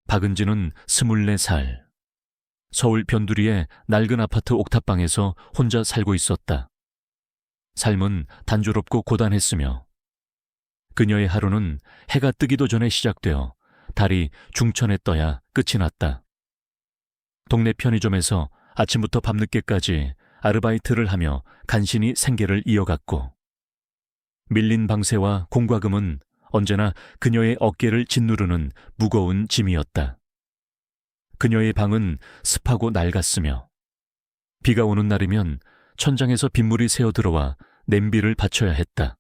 박은지는 24살. 서울 변두리의 낡은 아파트 옥탑방에서 혼자 살고 있었다. 삶은 단조롭고 고단했으며 그녀의 하루는 해가 뜨기도 전에 시작되어 달이 중천에 떠야 끝이 났다. 동네 편의점에서 아침부터 밤늦게까지 아르바이트를 하며 간신히 생계를 이어갔고 밀린 방세와 공과금은 언제나 그녀의 어깨를 짓누르는 무거운 짐이었다. 그녀의 방은 습하고 낡았으며 비가 오는 날이면 천장에서 빗물이 새어들어와 냄비를 받쳐야 했다.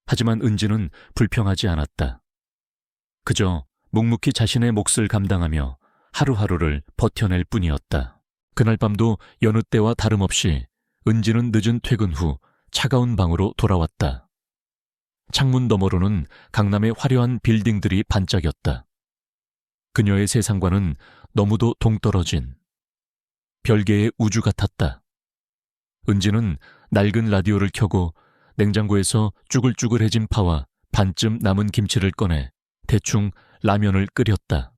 하지만 은지는 불평하지 않았다. 그저 묵묵히 자신의 몫을 감당하며 하루하루를 버텨낼 뿐이었다. 그날 밤도 여느 때와 다름없이 은지는 늦은 퇴근 후 차가운 방으로 돌아왔다. 창문 너머로는 강남의 화려한 빌딩들이 반짝였다. 그녀의 세상과는 너무도 동떨어진 별개의 우주 같았다. 은지는 낡은 라디오를 켜고 냉장고에서 쭈글쭈글해진 파와 반쯤 남은 김치를 꺼내 대충 라면을 끓였다.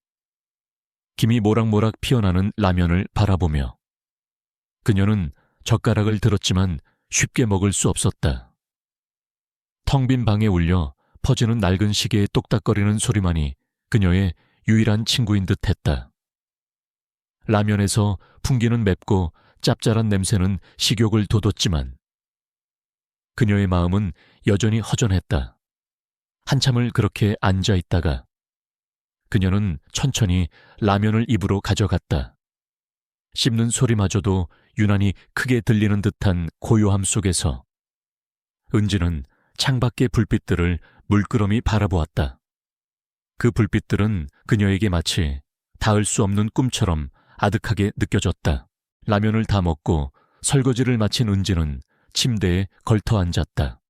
김이 모락모락 피어나는 라면을 바라보며 그녀는 젓가락을 들었지만 쉽게 먹을 수 없었다. 텅 빈 방에 울려 퍼지는 낡은 시계의 똑딱거리는 소리만이 그녀의 유일한 친구인 듯 했다. 라면에서 풍기는 맵고 짭짤한 냄새는 식욕을 돋웠지만 그녀의 마음은 여전히 허전했다. 한참을 그렇게 앉아 있다가 그녀는 천천히 라면을 입으로 가져갔다. 씹는 소리마저도 유난히 크게 들리는 듯한 고요함 속에서 은지는 창밖의 불빛들을 물끄러미 바라보았다. 그 불빛들은 그녀에게 마치 닿을 수 없는 꿈처럼 아득하게 느껴졌다. 라면을 다 먹고 설거지를 마친 은지는 침대에 걸터 앉았다.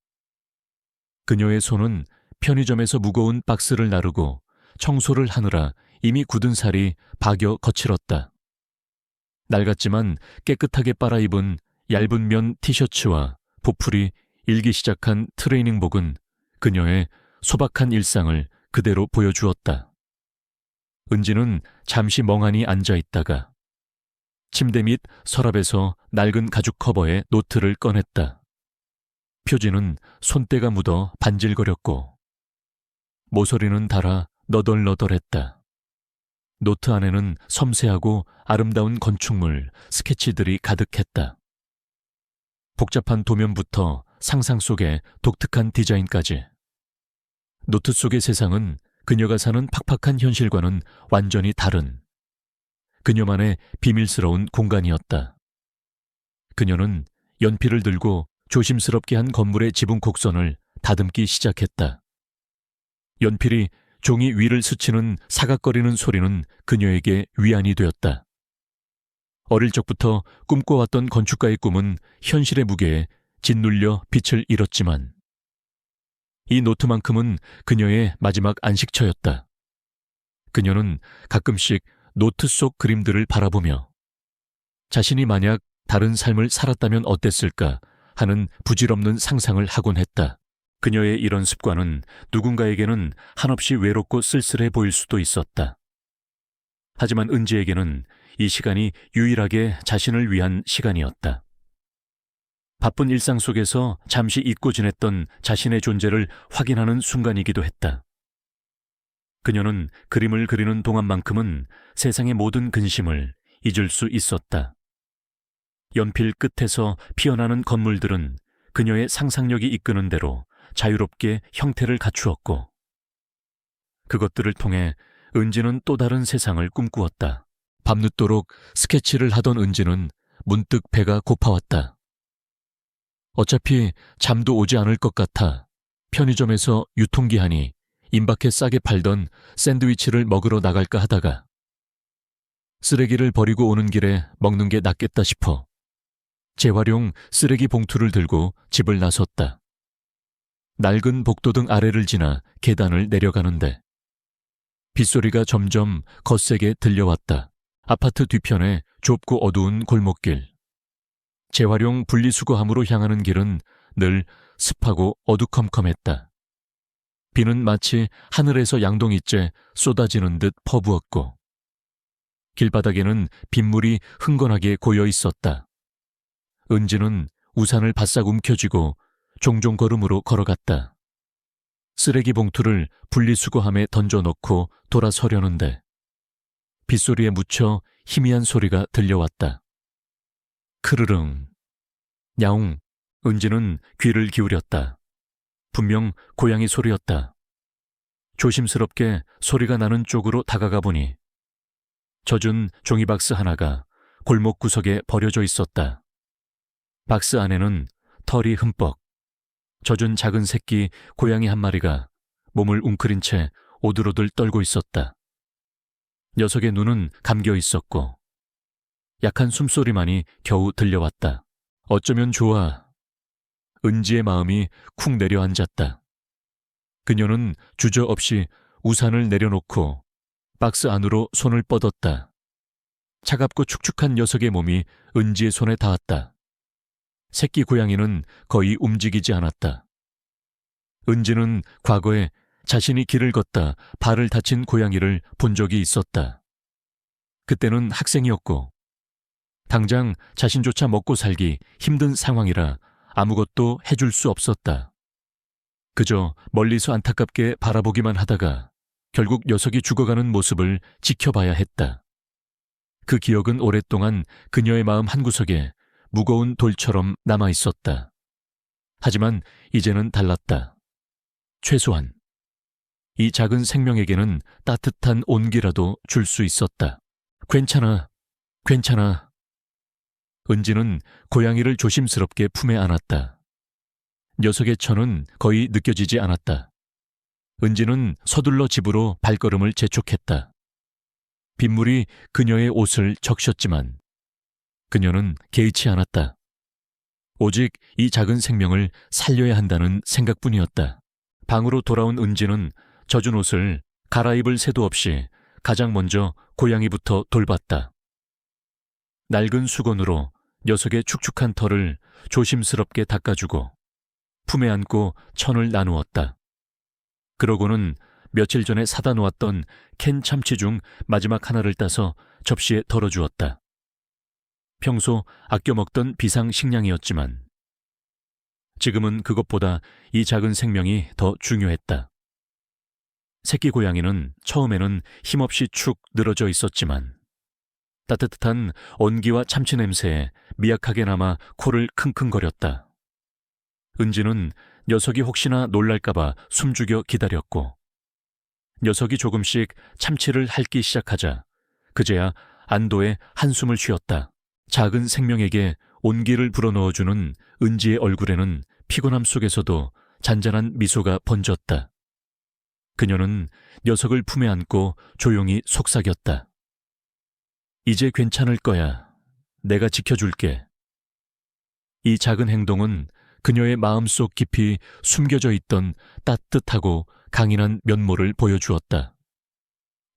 그녀의 손은 편의점에서 무거운 박스를 나르고 청소를 하느라 이미 굳은 살이 박여 거칠었다. 낡았지만 깨끗하게 빨아입은 얇은 면 티셔츠와 보풀이 일기 시작한 트레이닝복은 그녀의 소박한 일상을 그대로 보여주었다. 은지는 잠시 멍하니 앉아 있다가 침대 밑 서랍에서 낡은 가죽 커버에 노트를 꺼냈다. 표지는 손때가 묻어 반질거렸고 모서리는 닳아 너덜너덜했다. 노트 안에는 섬세하고 아름다운 건축물, 스케치들이 가득했다. 복잡한 도면부터 상상 속의 독특한 디자인까지. 노트 속의 세상은 그녀가 사는 팍팍한 현실과는 완전히 다른 그녀만의 비밀스러운 공간이었다. 그녀는 연필을 들고 조심스럽게 한 건물의 지붕 곡선을 다듬기 시작했다. 연필이 종이 위를 스치는 사각거리는 소리는 그녀에게 위안이 되었다. 어릴 적부터 꿈꿔왔던 건축가의 꿈은 현실의 무게에 짓눌려 빛을 잃었지만 이 노트만큼은 그녀의 마지막 안식처였다. 그녀는 가끔씩 노트 속 그림들을 바라보며 자신이 만약 다른 삶을 살았다면 어땠을까 하는 부질없는 상상을 하곤 했다. 그녀의 이런 습관은 누군가에게는 한없이 외롭고 쓸쓸해 보일 수도 있었다. 하지만 은지에게는 이 시간이 유일하게 자신을 위한 시간이었다. 바쁜 일상 속에서 잠시 잊고 지냈던 자신의 존재를 확인하는 순간이기도 했다. 그녀는 그림을 그리는 동안만큼은 세상의 모든 근심을 잊을 수 있었다. 연필 끝에서 피어나는 건물들은 그녀의 상상력이 이끄는 대로 자유롭게 형태를 갖추었고 그것들을 통해 은지는 또 다른 세상을 꿈꾸었다. 밤늦도록 스케치를 하던 은지는 문득 배가 고파왔다. 어차피 잠도 오지 않을 것 같아 편의점에서 유통기한이 임박해 싸게 팔던 샌드위치를 먹으러 나갈까 하다가 쓰레기를 버리고 오는 길에 먹는 게 낫겠다 싶어 재활용 쓰레기 봉투를 들고 집을 나섰다. 낡은 복도등 아래를 지나 계단을 내려가는데 빗소리가 점점 거세게 들려왔다. 아파트 뒤편에 좁고 어두운 골목길. 재활용 분리수거함으로 향하는 길은 늘 습하고 어두컴컴했다. 비는 마치 하늘에서 양동이째 쏟아지는 듯 퍼부었고 길바닥에는 빗물이 흥건하게 고여 있었다. 은지는 우산을 바싹 움켜쥐고 종종 걸음으로 걸어갔다. 쓰레기 봉투를 분리수거함에 던져놓고 돌아서려는데 빗소리에 묻혀 희미한 소리가 들려왔다. 크르릉. 야옹. 은지는 귀를 기울였다. 분명 고양이 소리였다. 조심스럽게 소리가 나는 쪽으로 다가가 보니 젖은 종이박스 하나가 골목 구석에 버려져 있었다. 박스 안에는 털이 흠뻑, 젖은 작은 새끼 고양이 한 마리가 몸을 웅크린 채 오들오들 떨고 있었다. 녀석의 눈은 감겨 있었고 약한 숨소리만이 겨우 들려왔다. 어쩌면 좋아. 은지의 마음이 쿵 내려앉았다. 그녀는 주저없이 우산을 내려놓고 박스 안으로 손을 뻗었다. 차갑고 축축한 녀석의 몸이 은지의 손에 닿았다. 새끼 고양이는 거의 움직이지 않았다. 은지는 과거에 자신이 길을 걷다 발을 다친 고양이를 본 적이 있었다. 그때는 학생이었고 당장 자신조차 먹고 살기 힘든 상황이라 아무것도 해줄 수 없었다. 그저 멀리서 안타깝게 바라보기만 하다가 결국 녀석이 죽어가는 모습을 지켜봐야 했다. 그 기억은 오랫동안 그녀의 마음 한구석에 무거운 돌처럼 남아있었다. 하지만 이제는 달랐다. 최소한 이 작은 생명에게는 따뜻한 온기라도 줄 수 있었다. 괜찮아, 괜찮아. 은지는 고양이를 조심스럽게 품에 안았다. 녀석의 천은 거의 느껴지지 않았다. 은지는 서둘러 집으로 발걸음을 재촉했다. 빗물이 그녀의 옷을 적셨지만 그녀는 개의치 않았다. 오직 이 작은 생명을 살려야 한다는 생각뿐이었다. 방으로 돌아온 은지는 젖은 옷을 갈아입을 새도 없이 가장 먼저 고양이부터 돌봤다. 낡은 수건으로 녀석의 축축한 털을 조심스럽게 닦아주고 품에 안고 천을 나누었다. 그러고는 며칠 전에 사다 놓았던 캔 참치 중 마지막 하나를 따서 접시에 덜어주었다. 평소 아껴 먹던 비상식량이었지만 지금은 그것보다 이 작은 생명이 더 중요했다. 새끼 고양이는 처음에는 힘없이 축 늘어져 있었지만 따뜻한 온기와 참치 냄새에 미약하게나마 코를 킁킁거렸다. 은지는 녀석이 혹시나 놀랄까봐 숨죽여 기다렸고 녀석이 조금씩 참치를 핥기 시작하자 그제야 안도의 한숨을 쉬었다. 작은 생명에게 온기를 불어넣어주는 은지의 얼굴에는 피곤함 속에서도 잔잔한 미소가 번졌다. 그녀는 녀석을 품에 안고 조용히 속삭였다. 이제 괜찮을 거야. 내가 지켜줄게. 이 작은 행동은 그녀의 마음속 깊이 숨겨져 있던 따뜻하고 강인한 면모를 보여주었다.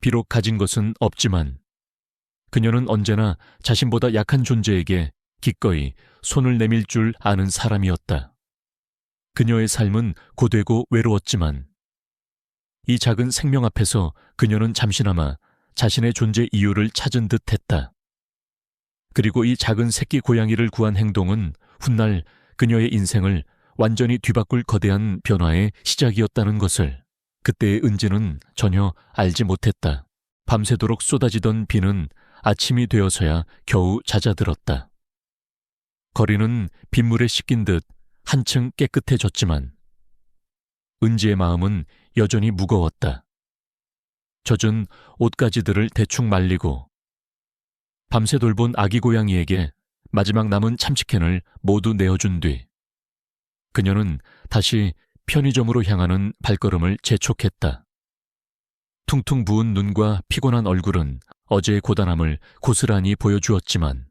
비록 가진 것은 없지만 그녀는 언제나 자신보다 약한 존재에게 기꺼이 손을 내밀 줄 아는 사람이었다. 그녀의 삶은 고되고 외로웠지만 이 작은 생명 앞에서 그녀는 잠시나마 자신의 존재 이유를 찾은 듯 했다. 그리고 이 작은 새끼 고양이를 구한 행동은 훗날 그녀의 인생을 완전히 뒤바꿀 거대한 변화의 시작이었다는 것을 그때의 은지는 전혀 알지 못했다. 밤새도록 쏟아지던 비는 아침이 되어서야 겨우 잦아들었다. 거리는 빗물에 씻긴 듯 한층 깨끗해졌지만 은지의 마음은 여전히 무거웠다. 젖은 옷가지들을 대충 말리고 밤새 돌본 아기 고양이에게 마지막 남은 참치캔을 모두 내어준 뒤 그녀는 다시 편의점으로 향하는 발걸음을 재촉했다. 퉁퉁 부은 눈과 피곤한 얼굴은 어제의 고단함을 고스란히 보여주었지만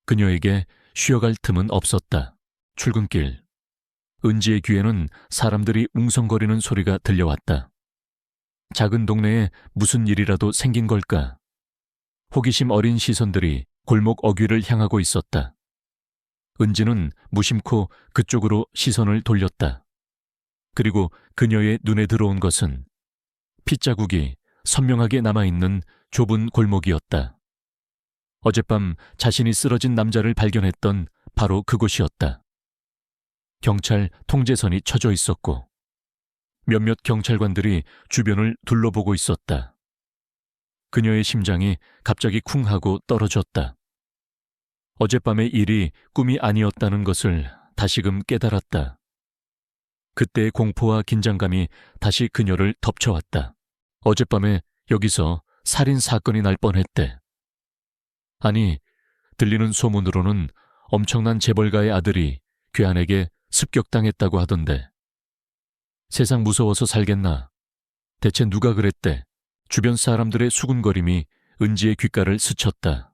그녀에게 쉬어갈 틈은 없었다. 출근길, 은지의 귀에는 사람들이 웅성거리는 소리가 들려왔다. 작은 동네에 무슨 일이라도 생긴 걸까? 호기심 어린 시선들이 골목 어귀를 향하고 있었다. 은지는 무심코 그쪽으로 시선을 돌렸다. 그리고 그녀의 눈에 들어온 것은 핏자국이 선명하게 남아있는 좁은 골목이었다. 어젯밤 자신이 쓰러진 남자를 발견했던 바로 그곳이었다. 경찰 통제선이 쳐져 있었고 몇몇 경찰관들이 주변을 둘러보고 있었다. 그녀의 심장이 갑자기 쿵 하고 떨어졌다. 어젯밤의 일이 꿈이 아니었다는 것을 다시금 깨달았다. 그때의 공포와 긴장감이 다시 그녀를 덮쳐왔다. 어젯밤에 여기서 살인 사건이 날 뻔했대. 아니, 들리는 소문으로는 엄청난 재벌가의 아들이 괴한에게 습격당했다고 하던데. 세상 무서워서 살겠나? 대체 누가 그랬대? 주변 사람들의 수군거림이 은지의 귓가를 스쳤다.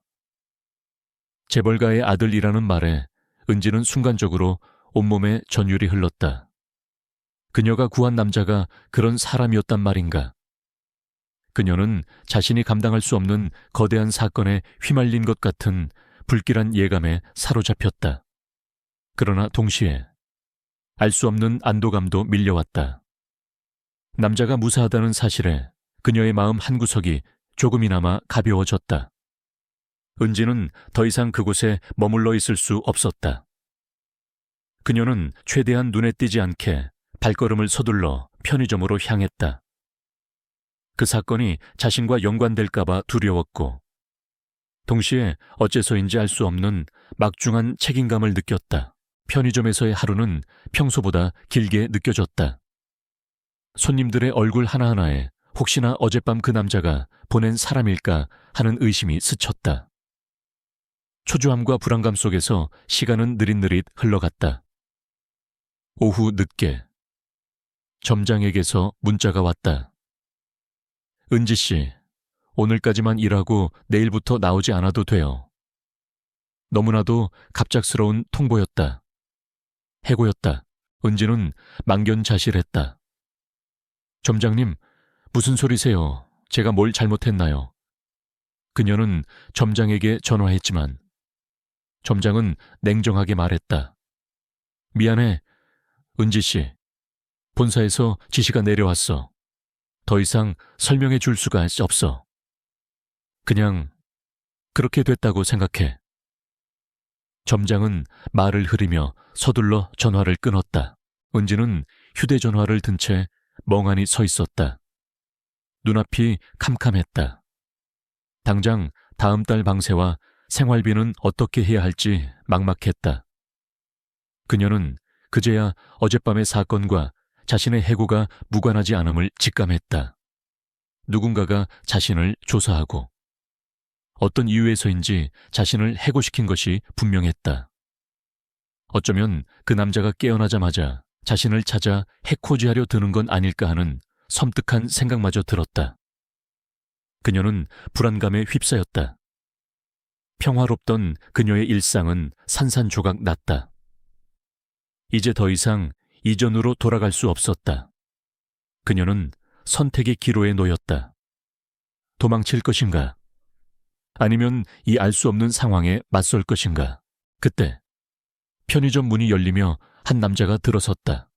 재벌가의 아들이라는 말에 은지는 순간적으로 온몸에 전율이 흘렀다. 그녀가 구한 남자가 그런 사람이었단 말인가? 그녀는 자신이 감당할 수 없는 거대한 사건에 휘말린 것 같은 불길한 예감에 사로잡혔다. 그러나 동시에 알 수 없는 안도감도 밀려왔다. 남자가 무사하다는 사실에 그녀의 마음 한구석이 조금이나마 가벼워졌다. 은지는 더 이상 그곳에 머물러 있을 수 없었다. 그녀는 최대한 눈에 띄지 않게 발걸음을 서둘러 편의점으로 향했다. 그 사건이 자신과 연관될까봐 두려웠고 동시에 어째서인지 알 수 없는 막중한 책임감을 느꼈다. 편의점에서의 하루는 평소보다 길게 느껴졌다. 손님들의 얼굴 하나하나에 혹시나 어젯밤 그 남자가 보낸 사람일까 하는 의심이 스쳤다. 초조함과 불안감 속에서 시간은 느릿느릿 흘러갔다. 오후 늦게 점장에게서 문자가 왔다. 은지 씨, 오늘까지만 일하고 내일부터 나오지 않아도 돼요. 너무나도 갑작스러운 통보였다. 해고였다. 은지는 망견자실했다. 점장님, 무슨 소리세요? 제가 뭘 잘못했나요? 그녀는 점장에게 전화했지만 점장은 냉정하게 말했다. 미안해, 은지 씨. 본사에서 지시가 내려왔어. 더 이상 설명해 줄 수가 없어. 그냥 그렇게 됐다고 생각해. 점장은 말을 흐리며 서둘러 전화를 끊었다. 은지는 휴대전화를 든 채 멍하니 서 있었다. 눈앞이 캄캄했다. 당장 다음 달 방세와 생활비는 어떻게 해야 할지 막막했다. 그녀는 그제야 어젯밤의 사건과 자신의 해고가 무관하지 않음을 직감했다. 누군가가 자신을 조사하고 어떤 이유에서인지 자신을 해고시킨 것이 분명했다. 어쩌면 그 남자가 깨어나자마자 자신을 찾아 해코지하려 드는 건 아닐까 하는 섬뜩한 생각마저 들었다. 그녀는 불안감에 휩싸였다. 평화롭던 그녀의 일상은 산산조각 났다. 이제 더 이상 이전으로 돌아갈 수 없었다. 그녀는 선택의 기로에 놓였다. 도망칠 것인가? 아니면 이 알 수 없는 상황에 맞설 것인가? 그때 편의점 문이 열리며 한 남자가 들어섰다.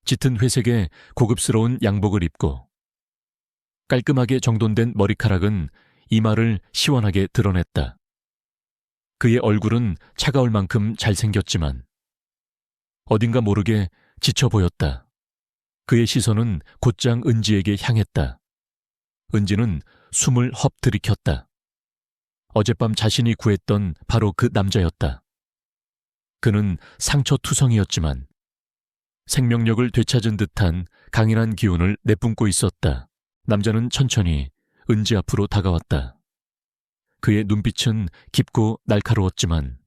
짙은 회색의 고급스러운 양복을 입고 깔끔하게 정돈된 머리카락은 이마를 시원하게 드러냈다. 그의 얼굴은 차가울 만큼 잘생겼지만 어딘가 모르게 지쳐 보였다. 그의 시선은 곧장 은지에게 향했다. 은지는 숨을 헙 들이켰다. 어젯밤 자신이 구했던 바로 그 남자였다. 그는 상처투성이었지만 생명력을 되찾은 듯한 강인한 기운을 내뿜고 있었다. 남자는 천천히 은지 앞으로 다가왔다. 그의 눈빛은 깊고 날카로웠지만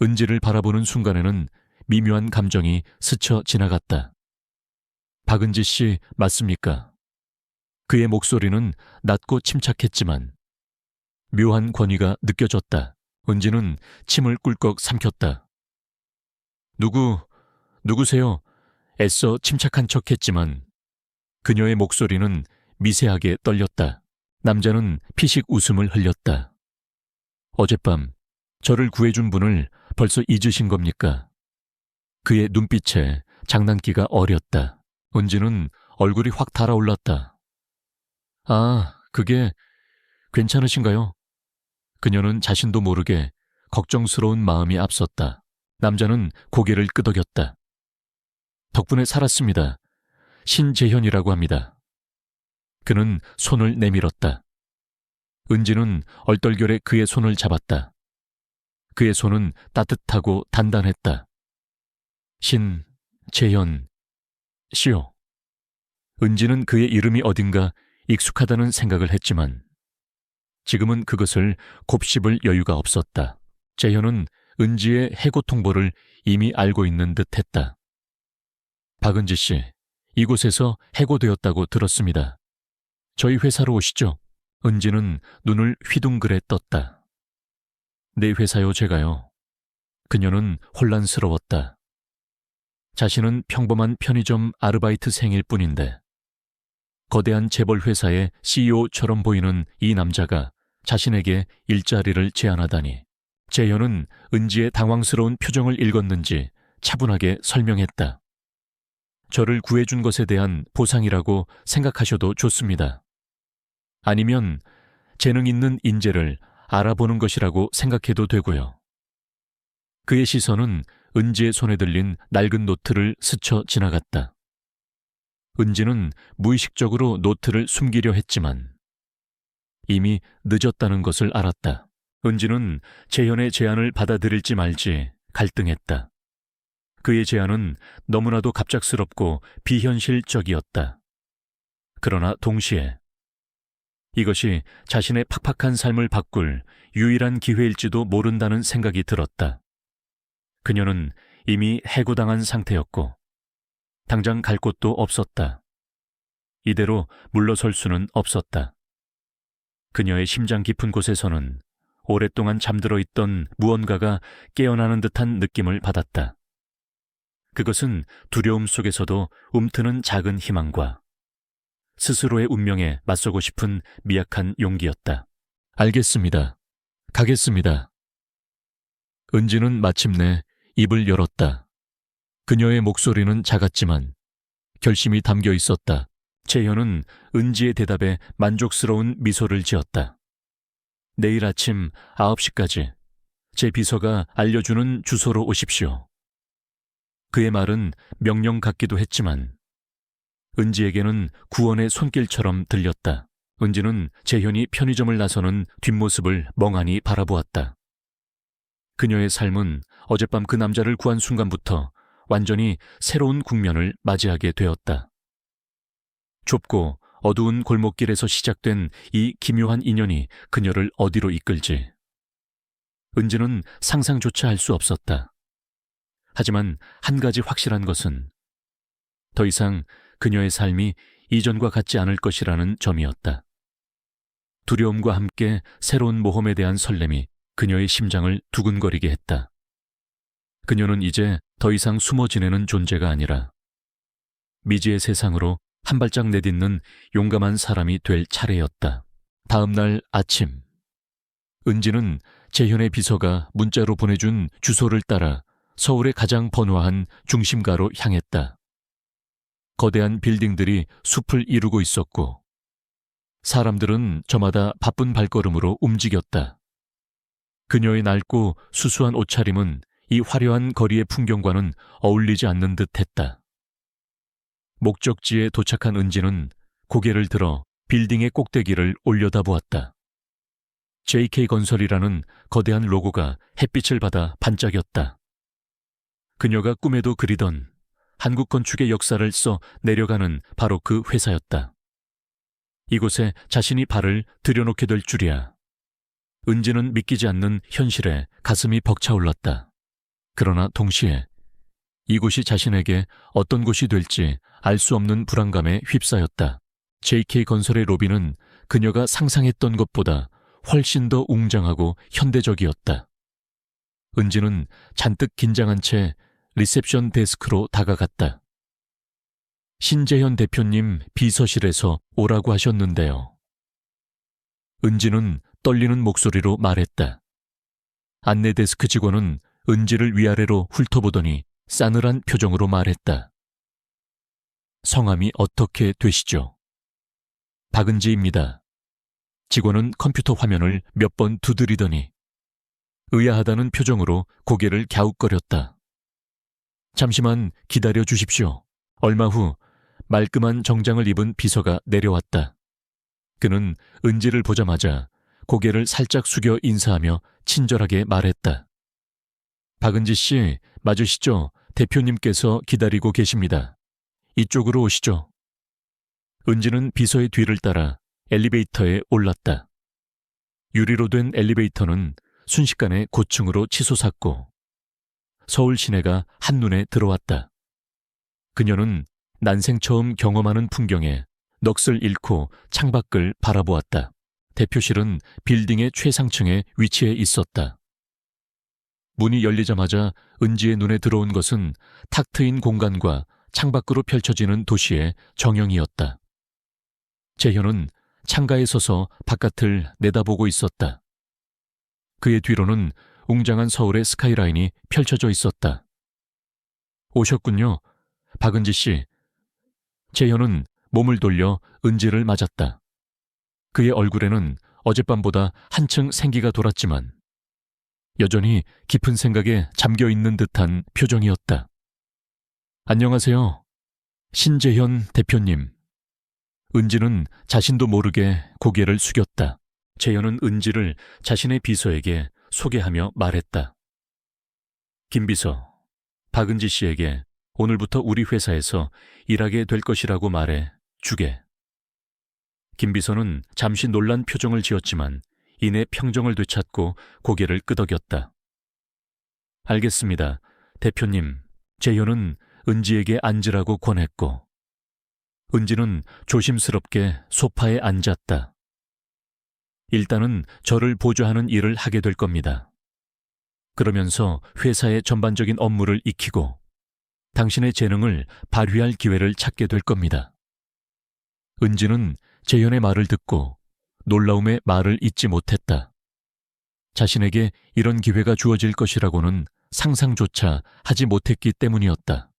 은지를 바라보는 순간에는 미묘한 감정이 스쳐 지나갔다. 박은지 씨 맞습니까? 그의 목소리는 낮고 침착했지만 묘한 권위가 느껴졌다. 은지는 침을 꿀꺽 삼켰다. 누구세요? 애써 침착한 척했지만 그녀의 목소리는 미세하게 떨렸다. 남자는 피식 웃음을 흘렸다. 어젯밤 저를 구해준 분을 벌써 잊으신 겁니까? 그의 눈빛에 장난기가 어렸다. 은지는 얼굴이 확 달아올랐다. 아, 그게 괜찮으신가요? 그녀는 자신도 모르게 걱정스러운 마음이 앞섰다. 남자는 고개를 끄덕였다. 덕분에 살았습니다. 신재현이라고 합니다. 그는 손을 내밀었다. 은지는 얼떨결에 그의 손을 잡았다. 그의 손은 따뜻하고 단단했다. 신재현 씨요. 은지는 그의 이름이 어딘가 익숙하다는 생각을 했지만 지금은 그것을 곱씹을 여유가 없었다. 재현은 은지의 해고 통보를 이미 알고 있는 듯했다. 박은지 씨, 이곳에서 해고되었다고 들었습니다. 저희 회사로 오시죠. 은지는 눈을 휘둥그레 떴다. 내 회사요, 제가요. 그녀는 혼란스러웠다. 자신은 평범한 편의점 아르바이트생일 뿐인데 거대한 재벌 회사의 CEO처럼 보이는 이 남자가 자신에게 일자리를 제안하다니. 재현은 은지의 당황스러운 표정을 읽었는지 차분하게 설명했다. 저를 구해준 것에 대한 보상이라고 생각하셔도 좋습니다. 아니면 재능 있는 인재를 알아보는 것이라고 생각해도 되고요. 그의 시선은 은지의 손에 들린 낡은 노트를 스쳐 지나갔다. 은지는 무의식적으로 노트를 숨기려 했지만 이미 늦었다는 것을 알았다. 은지는 재현의 제안을 받아들일지 말지 갈등했다. 그의 제안은 너무나도 갑작스럽고 비현실적이었다. 그러나 동시에 이것이 자신의 팍팍한 삶을 바꿀 유일한 기회일지도 모른다는 생각이 들었다. 그녀는 이미 해고당한 상태였고 당장 갈 곳도 없었다. 이대로 물러설 수는 없었다. 그녀의 심장 깊은 곳에서는 오랫동안 잠들어 있던 무언가가 깨어나는 듯한 느낌을 받았다. 그것은 두려움 속에서도 움트는 작은 희망과 스스로의 운명에 맞서고 싶은 미약한 용기였다. 알겠습니다. 가겠습니다. 은지는 마침내 입을 열었다. 그녀의 목소리는 작았지만 결심이 담겨 있었다. 재현은 은지의 대답에 만족스러운 미소를 지었다. 내일 아침 9시까지 제 비서가 알려주는 주소로 오십시오. 그의 말은 명령 같기도 했지만 은지에게는 구원의 손길처럼 들렸다. 은지는 재현이 편의점을 나서는 뒷모습을 멍하니 바라보았다. 그녀의 삶은 어젯밤 그 남자를 구한 순간부터 완전히 새로운 국면을 맞이하게 되었다. 좁고 어두운 골목길에서 시작된 이 기묘한 인연이 그녀를 어디로 이끌지. 은지는 상상조차 할 수 없었다. 하지만 한 가지 확실한 것은 더 이상 그녀의 삶이 이전과 같지 않을 것이라는 점이었다. 두려움과 함께 새로운 모험에 대한 설렘이 그녀의 심장을 두근거리게 했다. 그녀는 이제 더 이상 숨어 지내는 존재가 아니라 미지의 세상으로 한 발짝 내딛는 용감한 사람이 될 차례였다. 다음 날 아침, 은지는 재현의 비서가 문자로 보내준 주소를 따라 서울의 가장 번화한 중심가로 향했다. 거대한 빌딩들이 숲을 이루고 있었고 사람들은 저마다 바쁜 발걸음으로 움직였다. 그녀의 낡고 수수한 옷차림은 이 화려한 거리의 풍경과는 어울리지 않는 듯했다. 목적지에 도착한 은지는 고개를 들어 빌딩의 꼭대기를 올려다보았다. JK건설이라는 거대한 로고가 햇빛을 받아 반짝였다. 그녀가 꿈에도 그리던 한국 건축의 역사를 써 내려가는 바로 그 회사였다. 이곳에 자신이 발을 들여놓게 될 줄이야. 은지는 믿기지 않는 현실에 가슴이 벅차올랐다. 그러나 동시에 이곳이 자신에게 어떤 곳이 될지 알 수 없는 불안감에 휩싸였다. JK건설의 로비는 그녀가 상상했던 것보다 훨씬 더 웅장하고 현대적이었다. 은지는 잔뜩 긴장한 채 리셉션 데스크로 다가갔다. 신재현 대표님 비서실에서 오라고 하셨는데요. 은지는 떨리는 목소리로 말했다. 안내 데스크 직원은 은지를 위아래로 훑어보더니 싸늘한 표정으로 말했다. 성함이 어떻게 되시죠? 박은지입니다. 직원은 컴퓨터 화면을 몇 번 두드리더니 의아하다는 표정으로 고개를 갸웃거렸다. 잠시만 기다려 주십시오. 얼마 후 말끔한 정장을 입은 비서가 내려왔다. 그는 은지를 보자마자 고개를 살짝 숙여 인사하며 친절하게 말했다. 박은지 씨, 맞으시죠? 대표님께서 기다리고 계십니다. 이쪽으로 오시죠. 은지는 비서의 뒤를 따라 엘리베이터에 올랐다. 유리로 된 엘리베이터는 순식간에 고층으로 치솟았고 서울 시내가 한눈에 들어왔다. 그녀는 난생 처음 경험하는 풍경에 넋을 잃고 창밖을 바라보았다. 대표실은 빌딩의 최상층에 위치해 있었다. 문이 열리자마자 은지의 눈에 들어온 것은 탁 트인 공간과 창밖으로 펼쳐지는 도시의 정형이었다. 재현은 창가에 서서 바깥을 내다보고 있었다. 그의 뒤로는 웅장한 서울의 스카이라인이 펼쳐져 있었다. 오셨군요, 박은지 씨. 재현은 몸을 돌려 은지를 맞았다. 그의 얼굴에는 어젯밤보다 한층 생기가 돌았지만 여전히 깊은 생각에 잠겨 있는 듯한 표정이었다. 안녕하세요, 신재현 대표님. 은지는 자신도 모르게 고개를 숙였다. 재현은 은지를 자신의 비서에게 소개하며 말했다. 김 비서, 박은지 씨에게 오늘부터 우리 회사에서 일하게 될 것이라고 말해 주게. 김 비서는 잠시 놀란 표정을 지었지만 이내 평정을 되찾고 고개를 끄덕였다. 알겠습니다, 대표님. 재현은 은지에게 앉으라고 권했고 은지는 조심스럽게 소파에 앉았다. 일단은 저를 보좌하는 일을 하게 될 겁니다. 그러면서 회사의 전반적인 업무를 익히고 당신의 재능을 발휘할 기회를 찾게 될 겁니다. 은지는 재현의 말을 듣고 놀라움에 말을 잇지 못했다. 자신에게 이런 기회가 주어질 것이라고는 상상조차 하지 못했기 때문이었다.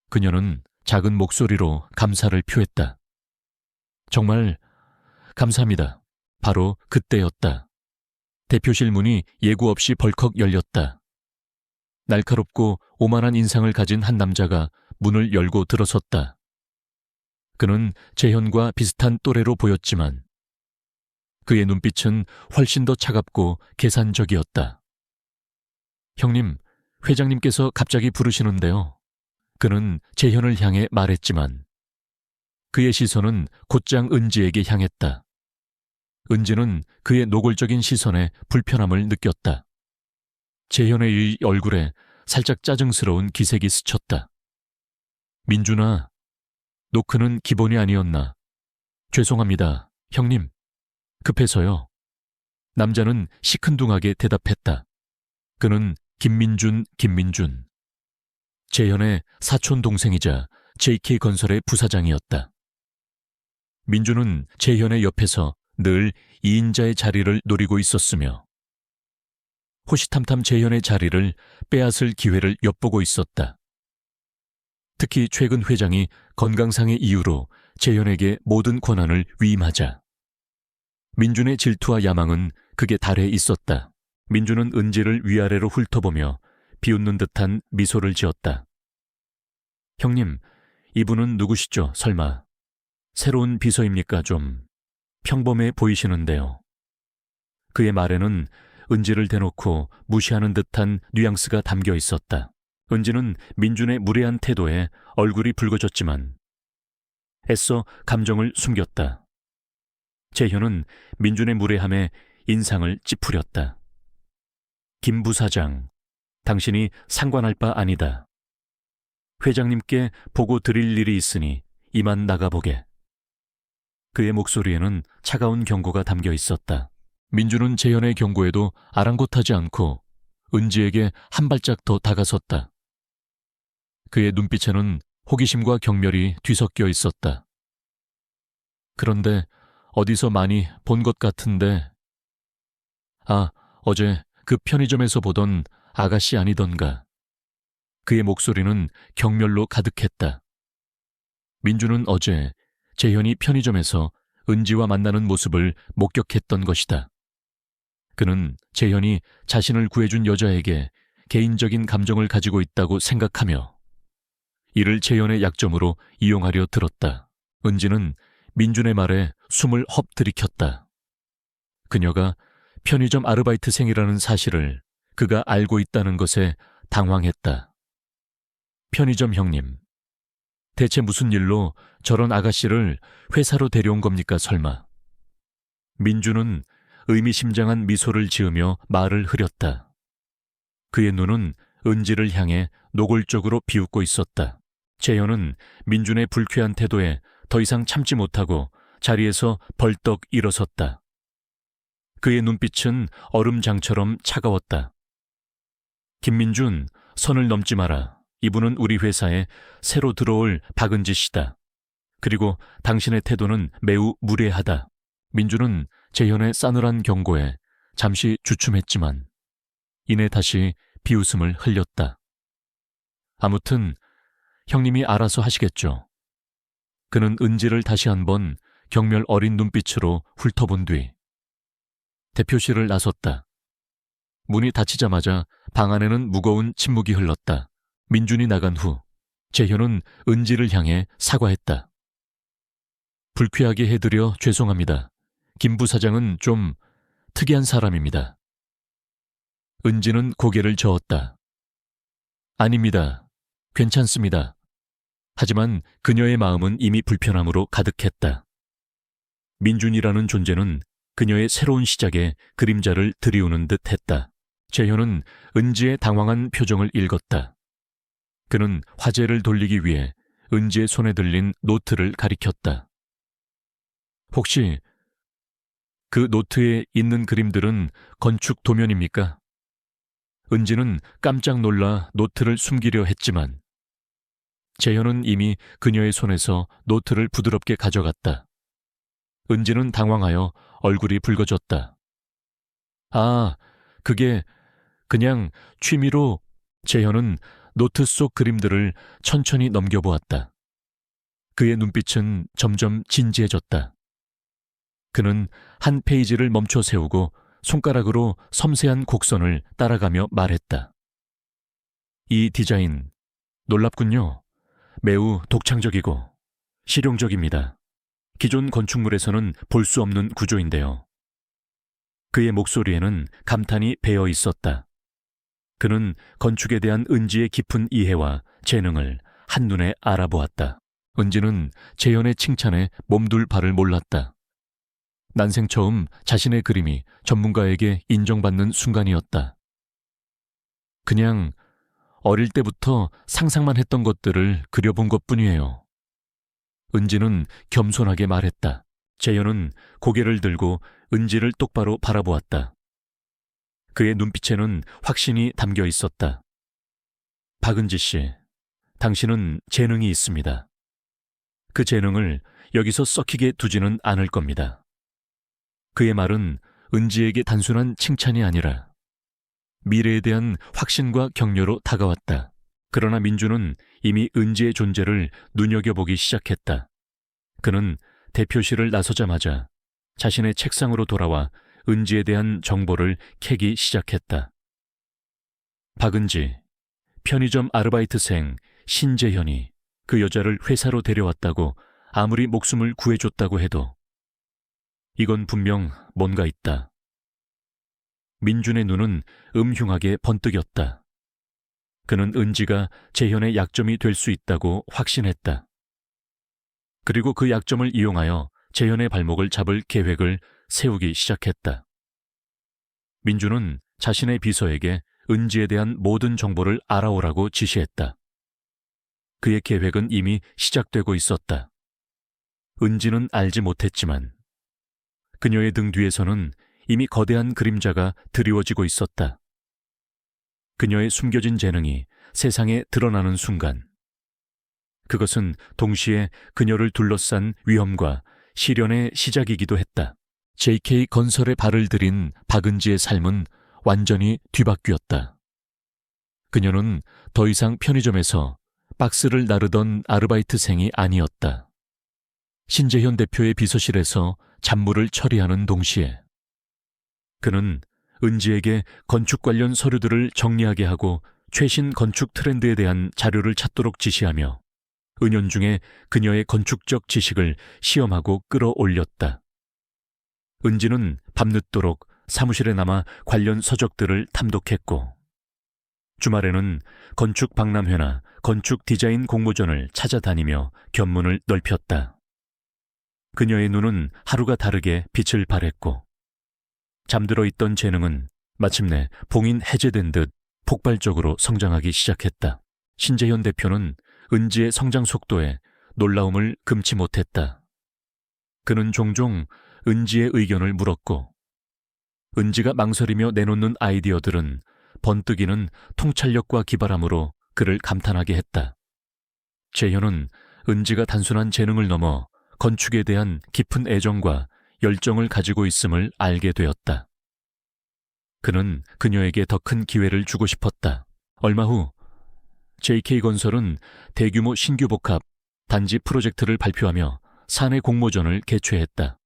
그녀는 작은 목소리로 감사를 표했다. 정말 감사합니다. 바로 그때였다. 대표실 문이 예고 없이 벌컥 열렸다. 날카롭고 오만한 인상을 가진 한 남자가 문을 열고 들어섰다. 그는 재현과 비슷한 또래로 보였지만 그의 눈빛은 훨씬 더 차갑고 계산적이었다. 형님, 회장님께서 갑자기 부르시는데요. 그는 재현을 향해 말했지만 그의 시선은 곧장 은지에게 향했다. 은지는 그의 노골적인 시선에 불편함을 느꼈다. 재현의 얼굴에 살짝 짜증스러운 기색이 스쳤다. 민준아, 노크는 기본이 아니었나. 죄송합니다, 형님. 급해서요. 남자는 시큰둥하게 대답했다. 그는 김민준. 재현의 사촌 동생이자 JK건설의 부사장이었다. 민준은 재현의 옆에서 늘 2인자의 자리를 노리고 있었으며 호시탐탐 재현의 자리를 빼앗을 기회를 엿보고 있었다. 특히 최근 회장이 건강상의 이유로 재현에게 모든 권한을 위임하자 민준의 질투와 야망은 극에 달해 있었다. 민준은 은지를 위아래로 훑어보며 비웃는 듯한 미소를 지었다. 형님, 이분은 누구시죠, 설마? 새로운 비서입니까? 좀 평범해 보이시는데요. 그의 말에는 은지를 대놓고 무시하는 듯한 뉘앙스가 담겨 있었다. 은지는 민준의 무례한 태도에 얼굴이 붉어졌지만 애써 감정을 숨겼다. 재현은 민준의 무례함에 인상을 찌푸렸다. 김 부사장, 당신이 상관할 바 아니다. 회장님께 보고 드릴 일이 있으니 이만 나가보게. 그의 목소리에는 차가운 경고가 담겨 있었다. 민준은 재현의 경고에도 아랑곳하지 않고 은지에게 한 발짝 더 다가섰다. 그의 눈빛에는 호기심과 경멸이 뒤섞여 있었다. 그런데 어디서 많이 본 것 같은데. 아, 어제 그 편의점에서 보던 아가씨 아니던가. 그의 목소리는 경멸로 가득했다. 민주는 어제 재현이 편의점에서 은지와 만나는 모습을 목격했던 것이다. 그는 재현이 자신을 구해준 여자에게 개인적인 감정을 가지고 있다고 생각하며 이를 재현의 약점으로 이용하려 들었다. 은지는 민준의 말에 숨을 헙들이켰다. 그녀가 편의점 아르바이트생이라는 사실을 그가 알고 있다는 것에 당황했다. 편의점 형님, 대체 무슨 일로 저런 아가씨를 회사로 데려온 겁니까, 설마? 민준은 의미심장한 미소를 지으며 말을 흐렸다. 그의 눈은 은지를 향해 노골적으로 비웃고 있었다. 재현은 민준의 불쾌한 태도에 더 이상 참지 못하고 자리에서 벌떡 일어섰다. 그의 눈빛은 얼음장처럼 차가웠다. 김민준, 선을 넘지 마라. 이분은 우리 회사에 새로 들어올 박은지 씨다. 그리고 당신의 태도는 매우 무례하다. 민준은 재현의 싸늘한 경고에 잠시 주춤했지만 이내 다시 비웃음을 흘렸다. 아무튼 형님이 알아서 하시겠죠. 그는 은지를 다시 한번 경멸 어린 눈빛으로 훑어본 뒤 대표실을 나섰다. 문이 닫히자마자 방 안에는 무거운 침묵이 흘렀다. 민준이 나간 후 재현은 은지를 향해 사과했다. 불쾌하게 해드려 죄송합니다. 김 부사장은 좀 특이한 사람입니다. 은지는 고개를 저었다. 아닙니다. 괜찮습니다. 하지만 그녀의 마음은 이미 불편함으로 가득했다. 민준이라는 존재는 그녀의 새로운 시작에 그림자를 들이우는 듯 했다. 재현은 은지의 당황한 표정을 읽었다. 그는 화제를 돌리기 위해 은지의 손에 들린 노트를 가리켰다. 혹시 그 노트에 있는 그림들은 건축 도면입니까? 은지는 깜짝 놀라 노트를 숨기려 했지만 재현은 이미 그녀의 손에서 노트를 부드럽게 가져갔다. 은지는 당황하여 얼굴이 붉어졌다. 아, 그게 그냥 취미로. 재현은 노트 속 그림들을 천천히 넘겨보았다. 그의 눈빛은 점점 진지해졌다. 그는 한 페이지를 멈춰 세우고 손가락으로 섬세한 곡선을 따라가며 말했다. 이 디자인 놀랍군요. 매우 독창적이고 실용적입니다. 기존 건축물에서는 볼 수 없는 구조인데요. 그의 목소리에는 감탄이 배어 있었다. 그는 건축에 대한 은지의 깊은 이해와 재능을 한눈에 알아보았다. 은지는 재현의 칭찬에 몸둘 바를 몰랐다. 난생 처음 자신의 그림이 전문가에게 인정받는 순간이었다. 그냥 어릴 때부터 상상만 했던 것들을 그려본 것뿐이에요. 은지는 겸손하게 말했다. 재현은 고개를 들고 은지를 똑바로 바라보았다. 그의 눈빛에는 확신이 담겨 있었다. 박은지 씨, 당신은 재능이 있습니다. 그 재능을 여기서 썩히게 두지는 않을 겁니다. 그의 말은 은지에게 단순한 칭찬이 아니라 미래에 대한 확신과 격려로 다가왔다. 그러나 민주는 이미 은지의 존재를 눈여겨보기 시작했다. 그는 대표실을 나서자마자 자신의 책상으로 돌아와 은지에 대한 정보를 캐기 시작했다. 박은지, 편의점 아르바이트생 신재현이 그 여자를 회사로 데려왔다고 아무리 목숨을 구해줬다고 해도 이건 분명 뭔가 있다. 민준의 눈은 음흉하게 번뜩였다. 그는 은지가 재현의 약점이 될 수 있다고 확신했다. 그리고 그 약점을 이용하여 재현의 발목을 잡을 계획을 세우기 시작했다. 민준은 자신의 비서에게 은지에 대한 모든 정보를 알아오라고 지시했다. 그의 계획은 이미 시작되고 있었다. 은지는 알지 못했지만 그녀의 등 뒤에서는 이미 거대한 그림자가 드리워지고 있었다. 그녀의 숨겨진 재능이 세상에 드러나는 순간 그것은 동시에 그녀를 둘러싼 위험과 시련의 시작이기도 했다. JK건설에 발을 들인 박은지의 삶은 완전히 뒤바뀌었다. 그녀는 더 이상 편의점에서 박스를 나르던 아르바이트생이 아니었다. 신재현 대표의 비서실에서 잡무를 처리하는 동시에 그는 은지에게 건축 관련 서류들을 정리하게 하고 최신 건축 트렌드에 대한 자료를 찾도록 지시하며 은연중에 그녀의 건축적 지식을 시험하고 끌어올렸다. 은지는 밤늦도록 사무실에 남아 관련 서적들을 탐독했고 주말에는 건축 박람회나 건축 디자인 공모전을 찾아다니며 견문을 넓혔다. 그녀의 눈은 하루가 다르게 빛을 발했고 잠들어 있던 재능은 마침내 봉인 해제된 듯 폭발적으로 성장하기 시작했다. 신재현 대표는 은지의 성장 속도에 놀라움을 금치 못했다. 그는 종종 은지의 의견을 물었고 은지가 망설이며 내놓는 아이디어들은 번뜩이는 통찰력과 기발함으로 그를 감탄하게 했다. 재현은 은지가 단순한 재능을 넘어 건축에 대한 깊은 애정과 열정을 가지고 있음을 알게 되었다. 그는 그녀에게 더 큰 기회를 주고 싶었다. 얼마 후 JK건설은 대규모 신규 복합 단지 프로젝트를 발표하며 사내 공모전을 개최했다.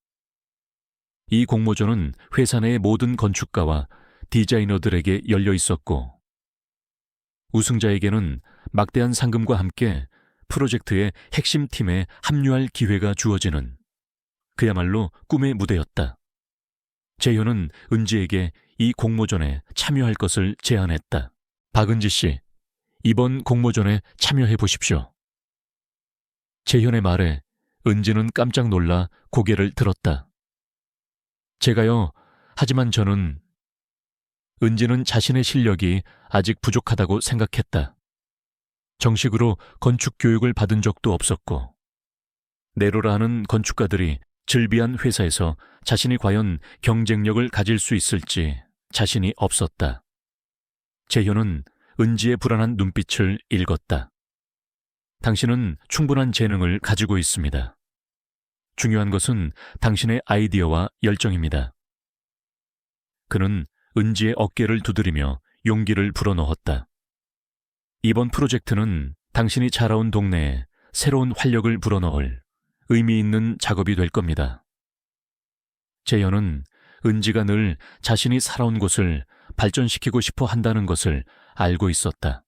이 공모전은 회사 내의 모든 건축가와 디자이너들에게 열려 있었고 우승자에게는 막대한 상금과 함께 프로젝트의 핵심 팀에 합류할 기회가 주어지는 그야말로 꿈의 무대였다. 재현은 은지에게 이 공모전에 참여할 것을 제안했다. 박은지 씨, 이번 공모전에 참여해 보십시오. 재현의 말에 은지는 깜짝 놀라 고개를 들었다. 제가요, 하지만 저는 은지는 자신의 실력이 아직 부족하다고 생각했다. 정식으로 건축 교육을 받은 적도 없었고 내로라 하는 건축가들이 즐비한 회사에서 자신이 과연 경쟁력을 가질 수 있을지 자신이 없었다. 재현은 은지의 불안한 눈빛을 읽었다. 당신은 충분한 재능을 가지고 있습니다. 중요한 것은 당신의 아이디어와 열정입니다. 그는 은지의 어깨를 두드리며 용기를 불어넣었다. 이번 프로젝트는 당신이 자라온 동네에 새로운 활력을 불어넣을 의미 있는 작업이 될 겁니다. 재현은 은지가 늘 자신이 살아온 곳을 발전시키고 싶어 한다는 것을 알고 있었다.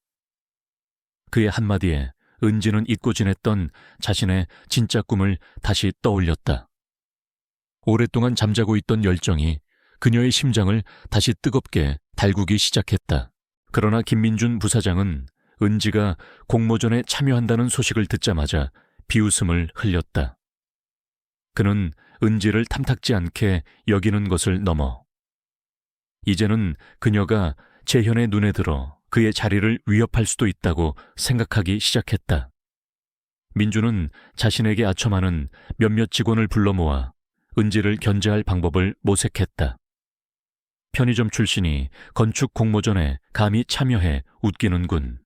그의 한마디에 은지는 잊고 지냈던 자신의 진짜 꿈을 다시 떠올렸다. 오랫동안 잠자고 있던 열정이 그녀의 심장을 다시 뜨겁게 달구기 시작했다. 그러나 김민준 부사장은 은지가 공모전에 참여한다는 소식을 듣자마자 비웃음을 흘렸다. 그는 은지를 탐탁지 않게 여기는 것을 넘어 이제는 그녀가 재현의 눈에 들어 그의 자리를 위협할 수도 있다고 생각하기 시작했다. 민주는 자신에게 아첨하는 몇몇 직원을 불러 모아 은지를 견제할 방법을 모색했다. 편의점 출신이 건축 공모전에 감히 참여해 웃기는군.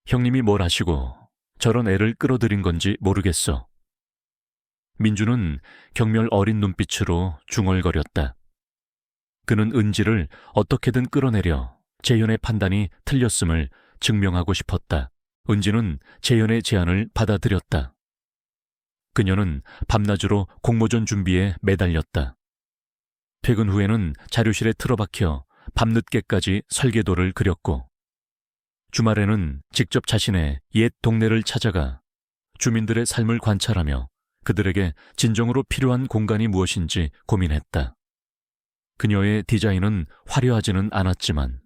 형님이 뭘 아시고 저런 애를 끌어들인 건지 모르겠어. 민주는 경멸 어린 눈빛으로 중얼거렸다. 그는 은지를 어떻게든 끌어내려 재현의 판단이 틀렸음을 증명하고 싶었다. 은지는 재현의 제안을 받아들였다. 그녀는 밤낮으로 공모전 준비에 매달렸다. 퇴근 후에는 자료실에 틀어박혀 밤늦게까지 설계도를 그렸고 주말에는 직접 자신의 옛 동네를 찾아가 주민들의 삶을 관찰하며 그들에게 진정으로 필요한 공간이 무엇인지 고민했다. 그녀의 디자인은 화려하지는 않았지만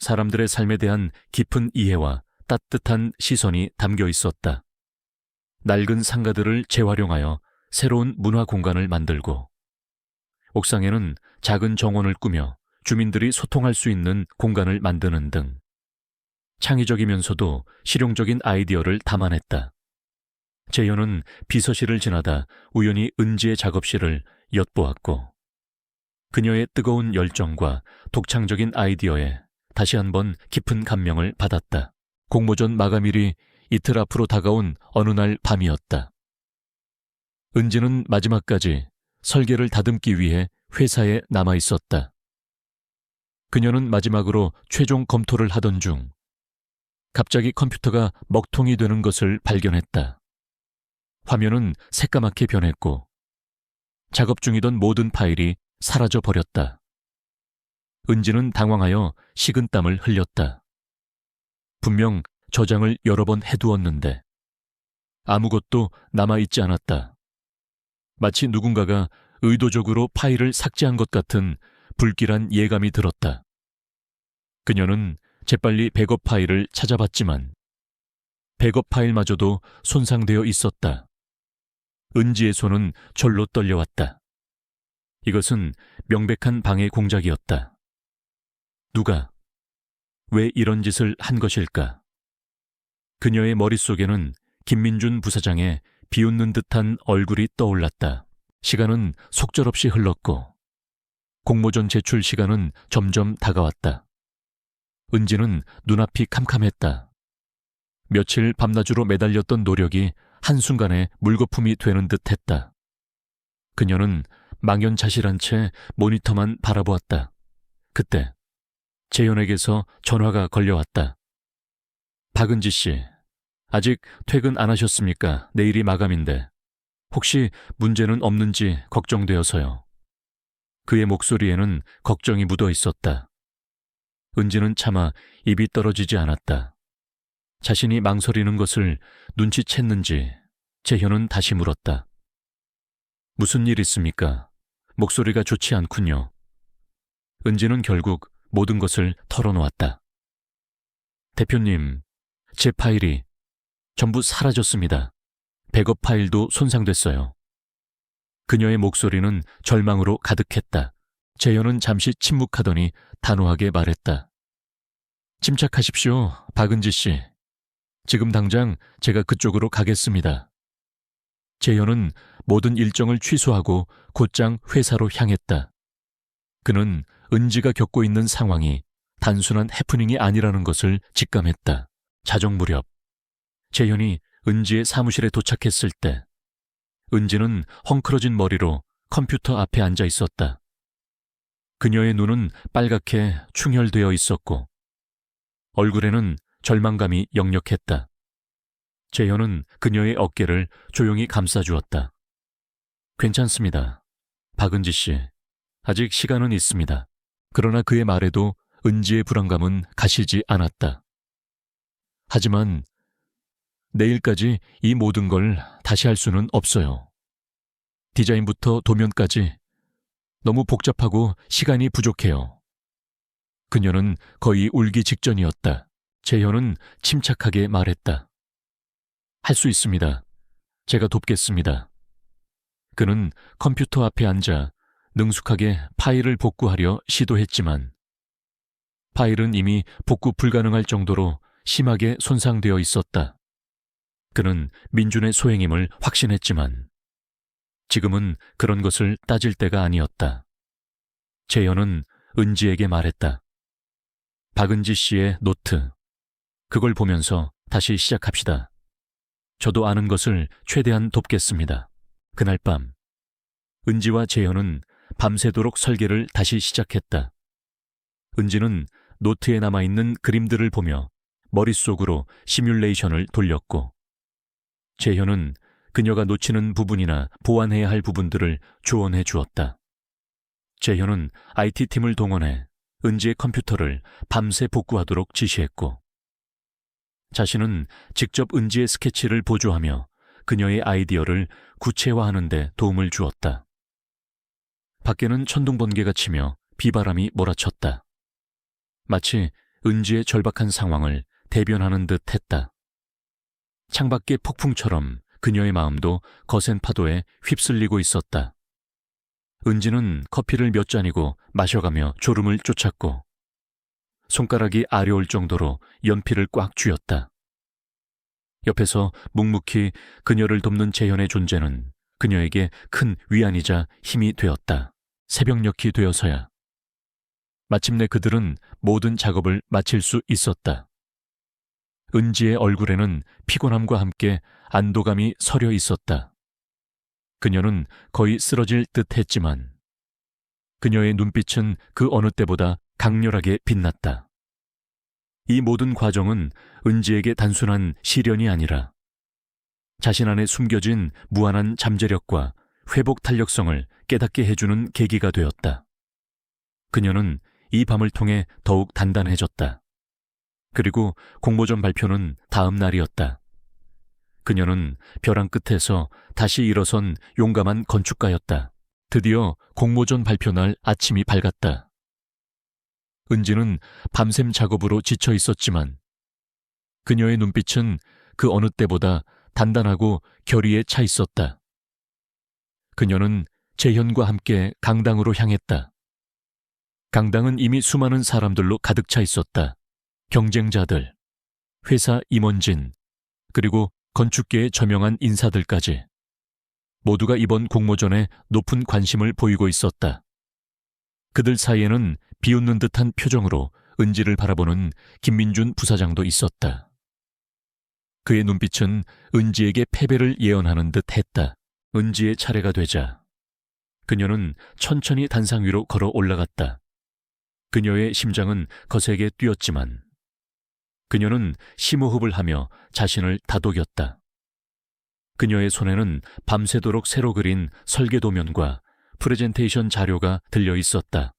사람들의 삶에 대한 깊은 이해와 따뜻한 시선이 담겨 있었다. 낡은 상가들을 재활용하여 새로운 문화 공간을 만들고 옥상에는 작은 정원을 꾸며 주민들이 소통할 수 있는 공간을 만드는 등 창의적이면서도 실용적인 아이디어를 담아냈다. 재현은 비서실을 지나다 우연히 은지의 작업실을 엿보았고 그녀의 뜨거운 열정과 독창적인 아이디어에 다시 한번 깊은 감명을 받았다. 공모전 마감일이 이틀 앞으로 다가온 어느 날 밤이었다. 은지는 마지막까지 설계를 다듬기 위해 회사에 남아 있었다. 그녀는 마지막으로 최종 검토를 하던 중 갑자기 컴퓨터가 먹통이 되는 것을 발견했다. 화면은 새까맣게 변했고 작업 중이던 모든 파일이 사라져 버렸다. 은지는 당황하여 식은땀을 흘렸다. 분명 저장을 여러 번 해두었는데 아무것도 남아있지 않았다. 마치 누군가가 의도적으로 파일을 삭제한 것 같은 불길한 예감이 들었다. 그녀는 재빨리 백업 파일을 찾아봤지만 백업 파일마저도 손상되어 있었다. 은지의 손은 절로 떨려왔다. 이것은 명백한 방해 공작이었다. 누가, 왜 이런 짓을 한 것일까? 그녀의 머릿속에는 김민준 부사장의 비웃는 듯한 얼굴이 떠올랐다. 시간은 속절없이 흘렀고 공모전 제출 시간은 점점 다가왔다. 은지는 눈앞이 캄캄했다. 며칠 밤낮으로 매달렸던 노력이 한순간에 물거품이 되는 듯했다. 그녀는 망연자실한 채 모니터만 바라보았다. 그때 재현에게서 전화가 걸려왔다. 박은지 씨, 아직 퇴근 안 하셨습니까? 내일이 마감인데 혹시 문제는 없는지 걱정되어서요. 그의 목소리에는 걱정이 묻어 있었다. 은지는 차마 입이 떨어지지 않았다. 자신이 망설이는 것을 눈치챘는지 재현은 다시 물었다. 무슨 일 있습니까? 목소리가 좋지 않군요. 은지는 결국 모든 것을 털어놓았다. 대표님, 제 파일이 전부 사라졌습니다. 백업 파일도 손상됐어요. 그녀의 목소리는 절망으로 가득했다. 재현은 잠시 침묵하더니 단호하게 말했다. 침착하십시오, 박은지 씨. 지금 당장 제가 그쪽으로 가겠습니다. 재현은 모든 일정을 취소하고 곧장 회사로 향했다. 그는 은지가 겪고 있는 상황이 단순한 해프닝이 아니라는 것을 직감했다. 자정 무렵 재현이 은지의 사무실에 도착했을 때 은지는 헝클어진 머리로 컴퓨터 앞에 앉아 있었다. 그녀의 눈은 빨갛게 충혈되어 있었고 얼굴에는 절망감이 역력했다. 재현은 그녀의 어깨를 조용히 감싸주었다. 괜찮습니다. 박은지 씨, 아직 시간은 있습니다. 그러나 그의 말에도 은지의 불안감은 가시지 않았다. 하지만 내일까지 이 모든 걸 다시 할 수는 없어요. 디자인부터 도면까지 너무 복잡하고 시간이 부족해요. 그녀는 거의 울기 직전이었다. 재현은 침착하게 말했다. 할 수 있습니다. 제가 돕겠습니다. 그는 컴퓨터 앞에 앉아 능숙하게 파일을 복구하려 시도했지만 파일은 이미 복구 불가능할 정도로 심하게 손상되어 있었다. 그는 민준의 소행임을 확신했지만 지금은 그런 것을 따질 때가 아니었다. 재현은 은지에게 말했다. 박은지 씨의 노트, 그걸 보면서 다시 시작합시다. 저도 아는 것을 최대한 돕겠습니다. 그날 밤 은지와 재현은 밤새도록 설계를 다시 시작했다. 은지는 노트에 남아있는 그림들을 보며 머릿속으로 시뮬레이션을 돌렸고 재현은 그녀가 놓치는 부분이나 보완해야 할 부분들을 조언해 주었다. 재현은 IT팀을 동원해 은지의 컴퓨터를 밤새 복구하도록 지시했고 자신은 직접 은지의 스케치를 보조하며 그녀의 아이디어를 구체화하는 데 도움을 주었다. 밖에는 천둥번개가 치며 비바람이 몰아쳤다. 마치 은지의 절박한 상황을 대변하는 듯 했다. 창밖의 폭풍처럼 그녀의 마음도 거센 파도에 휩쓸리고 있었다. 은지는 커피를 몇 잔이고 마셔가며 졸음을 쫓았고 손가락이 아려올 정도로 연필을 꽉 쥐었다. 옆에서 묵묵히 그녀를 돕는 재현의 존재는 그녀에게 큰 위안이자 힘이 되었다. 새벽녘이 되어서야 마침내 그들은 모든 작업을 마칠 수 있었다. 은지의 얼굴에는 피곤함과 함께 안도감이 서려 있었다. 그녀는 거의 쓰러질 듯 했지만 그녀의 눈빛은 그 어느 때보다 강렬하게 빛났다. 이 모든 과정은 은지에게 단순한 시련이 아니라 자신 안에 숨겨진 무한한 잠재력과 회복 탄력성을 깨닫게 해주는 계기가 되었다. 그녀는 이 밤을 통해 더욱 단단해졌다. 그리고 공모전 발표는 다음 날이었다. 그녀는 벼랑 끝에서 다시 일어선 용감한 건축가였다. 드디어 공모전 발표 날 아침이 밝았다. 은지는 밤샘 작업으로 지쳐 있었지만 그녀의 눈빛은 그 어느 때보다 단단하고 결의에 차 있었다. 그녀는 재현과 함께 강당으로 향했다. 강당은 이미 수많은 사람들로 가득 차 있었다. 경쟁자들, 회사 임원진, 그리고 건축계의 저명한 인사들까지. 모두가 이번 공모전에 높은 관심을 보이고 있었다. 그들 사이에는 비웃는 듯한 표정으로 은지를 바라보는 김민준 부사장도 있었다. 그의 눈빛은 은지에게 패배를 예언하는 듯 했다. 은지의 차례가 되자 그녀는 천천히 단상 위로 걸어 올라갔다. 그녀의 심장은 거세게 뛰었지만 그녀는 심호흡을 하며 자신을 다독였다. 그녀의 손에는 밤새도록 새로 그린 설계도면과 프레젠테이션 자료가 들려 있었다.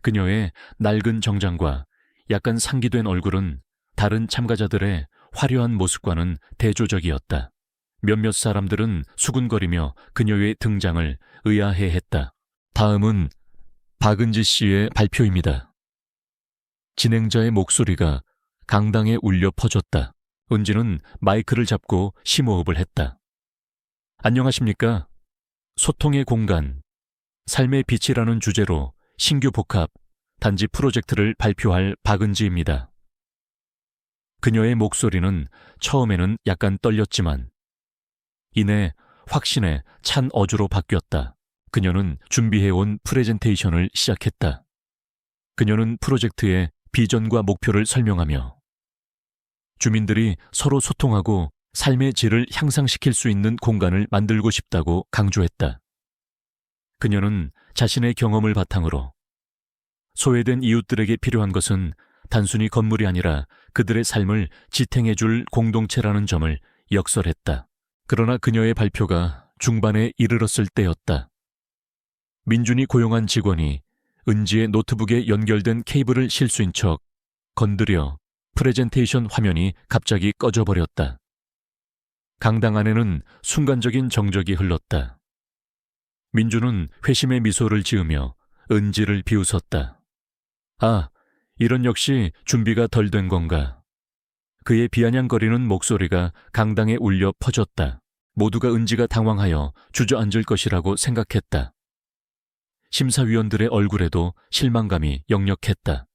그녀의 낡은 정장과 약간 상기된 얼굴은 다른 참가자들의 화려한 모습과는 대조적이었다. 몇몇 사람들은 수군거리며 그녀의 등장을 의아해했다. 다음은 박은지 씨의 발표입니다. 진행자의 목소리가 강당에 울려 퍼졌다. 은지는 마이크를 잡고 심호흡을 했다. 안녕하십니까? 소통의 공간, 삶의 빛이라는 주제로 신규 복합, 단지 프로젝트를 발표할 박은지입니다. 그녀의 목소리는 처음에는 약간 떨렸지만 이내 확신에 찬 어조로 바뀌었다. 그녀는 준비해온 프레젠테이션을 시작했다. 그녀는 프로젝트의 비전과 목표를 설명하며 주민들이 서로 소통하고 삶의 질을 향상시킬 수 있는 공간을 만들고 싶다고 강조했다. 그녀는 자신의 경험을 바탕으로 소외된 이웃들에게 필요한 것은 단순히 건물이 아니라 그들의 삶을 지탱해줄 공동체라는 점을 역설했다. 그러나 그녀의 발표가 중반에 이르렀을 때였다. 민준이 고용한 직원이 은지의 노트북에 연결된 케이블을 실수인 척 건드려 프레젠테이션 화면이 갑자기 꺼져버렸다. 강당 안에는 순간적인 정적이 흘렀다. 민준은 회심의 미소를 지으며 은지를 비웃었다. 아, 이런 역시 준비가 덜 된 건가. 그의 비아냥거리는 목소리가 강당에 울려 퍼졌다. 모두가 은지가 당황하여 주저앉을 것이라고 생각했다. 심사위원들의 얼굴에도 실망감이 역력했다.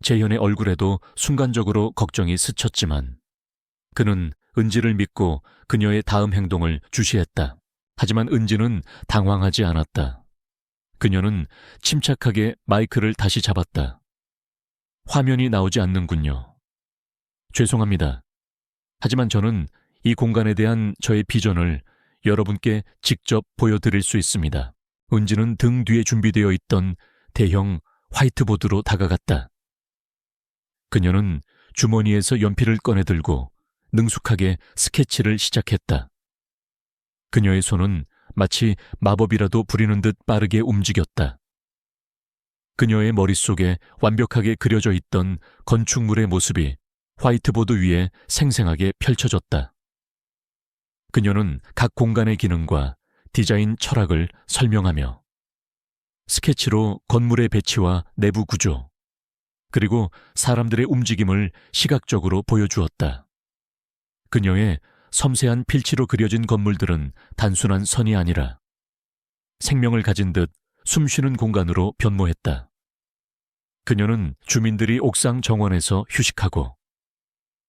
재현의 얼굴에도 순간적으로 걱정이 스쳤지만 그는 은지를 믿고 그녀의 다음 행동을 주시했다. 하지만 은지는 당황하지 않았다. 그녀는 침착하게 마이크를 다시 잡았다. 화면이 나오지 않는군요. 죄송합니다. 하지만 저는 이 공간에 대한 저의 비전을 여러분께 직접 보여드릴 수 있습니다. 은지는 등 뒤에 준비되어 있던 대형 화이트보드로 다가갔다. 그녀는 주머니에서 연필을 꺼내 들고 능숙하게 스케치를 시작했다. 그녀의 손은 마치 마법이라도 부리는 듯 빠르게 움직였다. 그녀의 머릿속에 완벽하게 그려져 있던 건축물의 모습이 화이트보드 위에 생생하게 펼쳐졌다. 그녀는 각 공간의 기능과 디자인 철학을 설명하며 스케치로 건물의 배치와 내부 구조, 그리고 사람들의 움직임을 시각적으로 보여주었다. 그녀의 섬세한 필치로 그려진 건물들은 단순한 선이 아니라 생명을 가진 듯 숨쉬는 공간으로 변모했다. 그녀는 주민들이 옥상 정원에서 휴식하고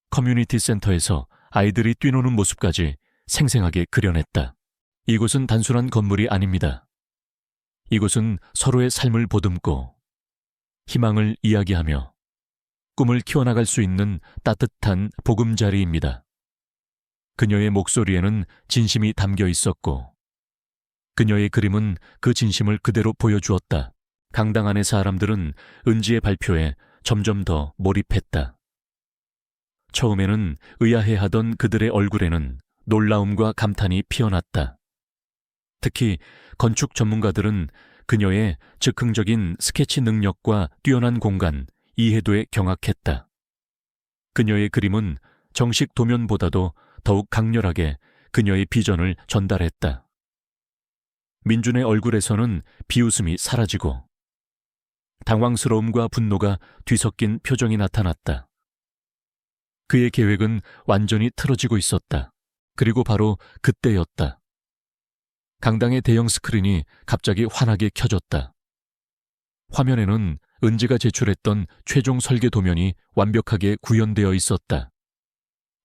커뮤니티 센터에서 아이들이 뛰노는 모습까지 생생하게 그려냈다. 이곳은 단순한 건물이 아닙니다. 이곳은 서로의 삶을 보듬고 희망을 이야기하며 꿈을 키워나갈 수 있는 따뜻한 보금자리입니다. 그녀의 목소리에는 진심이 담겨 있었고 그녀의 그림은 그 진심을 그대로 보여주었다. 강당 안의 사람들은 은지의 발표에 점점 더 몰입했다. 처음에는 의아해하던 그들의 얼굴에는 놀라움과 감탄이 피어났다. 특히 건축 전문가들은 그녀의 즉흥적인 스케치 능력과 뛰어난 공간, 이해도에 경악했다. 그녀의 그림은 정식 도면보다도 더욱 강렬하게 그녀의 비전을 전달했다. 민준의 얼굴에서는 비웃음이 사라지고 당황스러움과 분노가 뒤섞인 표정이 나타났다. 그의 계획은 완전히 틀어지고 있었다. 그리고 바로 그때였다. 강당의 대형 스크린이 갑자기 환하게 켜졌다. 화면에는 은지가 제출했던 최종 설계 도면이 완벽하게 구현되어 있었다.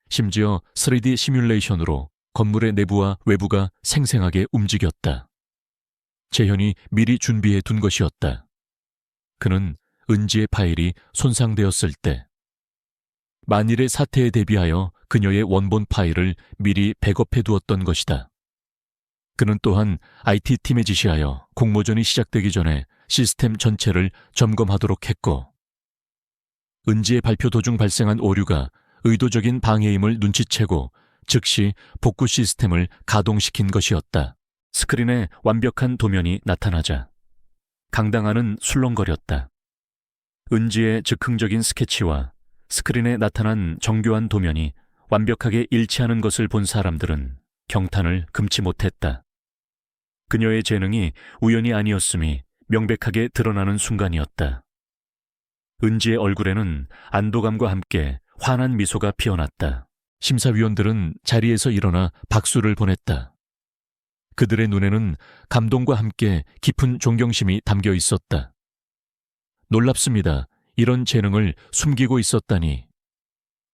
심지어 3D 시뮬레이션으로 건물의 내부와 외부가 생생하게 움직였다. 재현이 미리 준비해 둔 것이었다. 그는 은지의 파일이 손상되었을 때 만일의 사태에 대비하여 그녀의 원본 파일을 미리 백업해 두었던 것이다. 그는 또한 IT팀에 지시하여 공모전이 시작되기 전에 시스템 전체를 점검하도록 했고, 은지의 발표 도중 발생한 오류가 의도적인 방해임을 눈치채고 즉시 복구 시스템을 가동시킨 것이었다. 스크린에 완벽한 도면이 나타나자 강당 안은 술렁거렸다. 은지의 즉흥적인 스케치와 스크린에 나타난 정교한 도면이 완벽하게 일치하는 것을 본 사람들은 경탄을 금치 못했다. 그녀의 재능이 우연이 아니었음이 명백하게 드러나는 순간이었다. 은지의 얼굴에는 안도감과 함께 환한 미소가 피어났다. 심사위원들은 자리에서 일어나 박수를 보냈다. 그들의 눈에는 감동과 함께 깊은 존경심이 담겨 있었다. 놀랍습니다. 이런 재능을 숨기고 있었다니.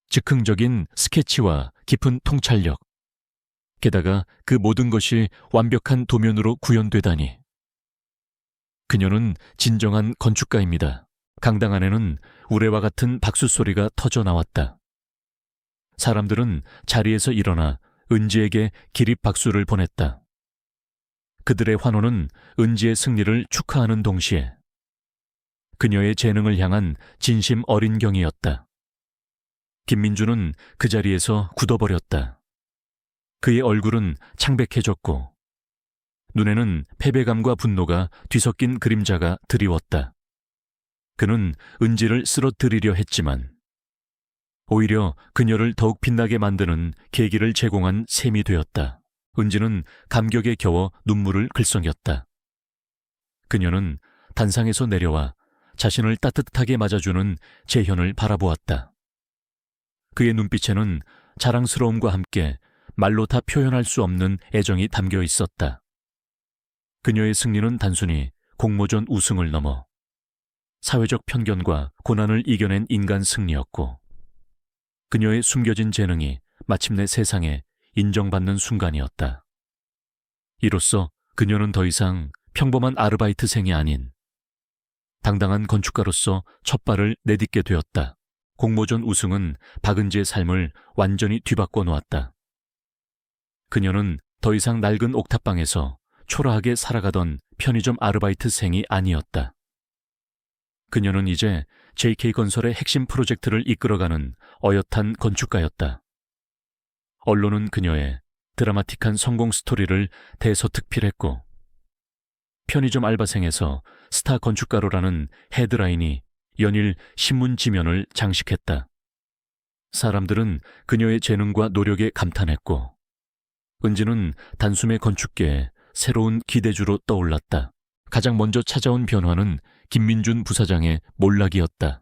즉흥적인 스케치와 깊은 통찰력. 게다가 그 모든 것이 완벽한 도면으로 구현되다니. 그녀는 진정한 건축가입니다. 강당 안에는 우레와 같은 박수 소리가 터져 나왔다. 사람들은 자리에서 일어나 은지에게 기립 박수를 보냈다. 그들의 환호는 은지의 승리를 축하하는 동시에 그녀의 재능을 향한 진심 어린 경이었다. 김민주는 그 자리에서 굳어버렸다. 그의 얼굴은 창백해졌고 눈에는 패배감과 분노가 뒤섞인 그림자가 드리웠다. 그는 은지를 쓰러뜨리려 했지만 오히려 그녀를 더욱 빛나게 만드는 계기를 제공한 셈이 되었다. 은지는 감격에 겨워 눈물을 글썽였다. 그녀는 단상에서 내려와 자신을 따뜻하게 맞아주는 재현을 바라보았다. 그의 눈빛에는 자랑스러움과 함께 말로 다 표현할 수 없는 애정이 담겨 있었다. 그녀의 승리는 단순히 공모전 우승을 넘어 사회적 편견과 고난을 이겨낸 인간 승리였고, 그녀의 숨겨진 재능이 마침내 세상에 인정받는 순간이었다. 이로써 그녀는 더 이상 평범한 아르바이트생이 아닌 당당한 건축가로서 첫 발을 내딛게 되었다. 공모전 우승은 박은지의 삶을 완전히 뒤바꿔 놓았다. 그녀는 더 이상 낡은 옥탑방에서 초라하게 살아가던 편의점 아르바이트생이 아니었다. 그녀는 이제 JK건설의 핵심 프로젝트를 이끌어가는 어엿한 건축가였다. 언론은 그녀의 드라마틱한 성공 스토리를 대서특필했고, 편의점 알바생에서 스타 건축가로라는 헤드라인이 연일 신문 지면을 장식했다. 사람들은 그녀의 재능과 노력에 감탄했고, 은지는 단숨에 건축계에 새로운 기대주로 떠올랐다. 가장 먼저 찾아온 변화는 김민준 부사장의 몰락이었다.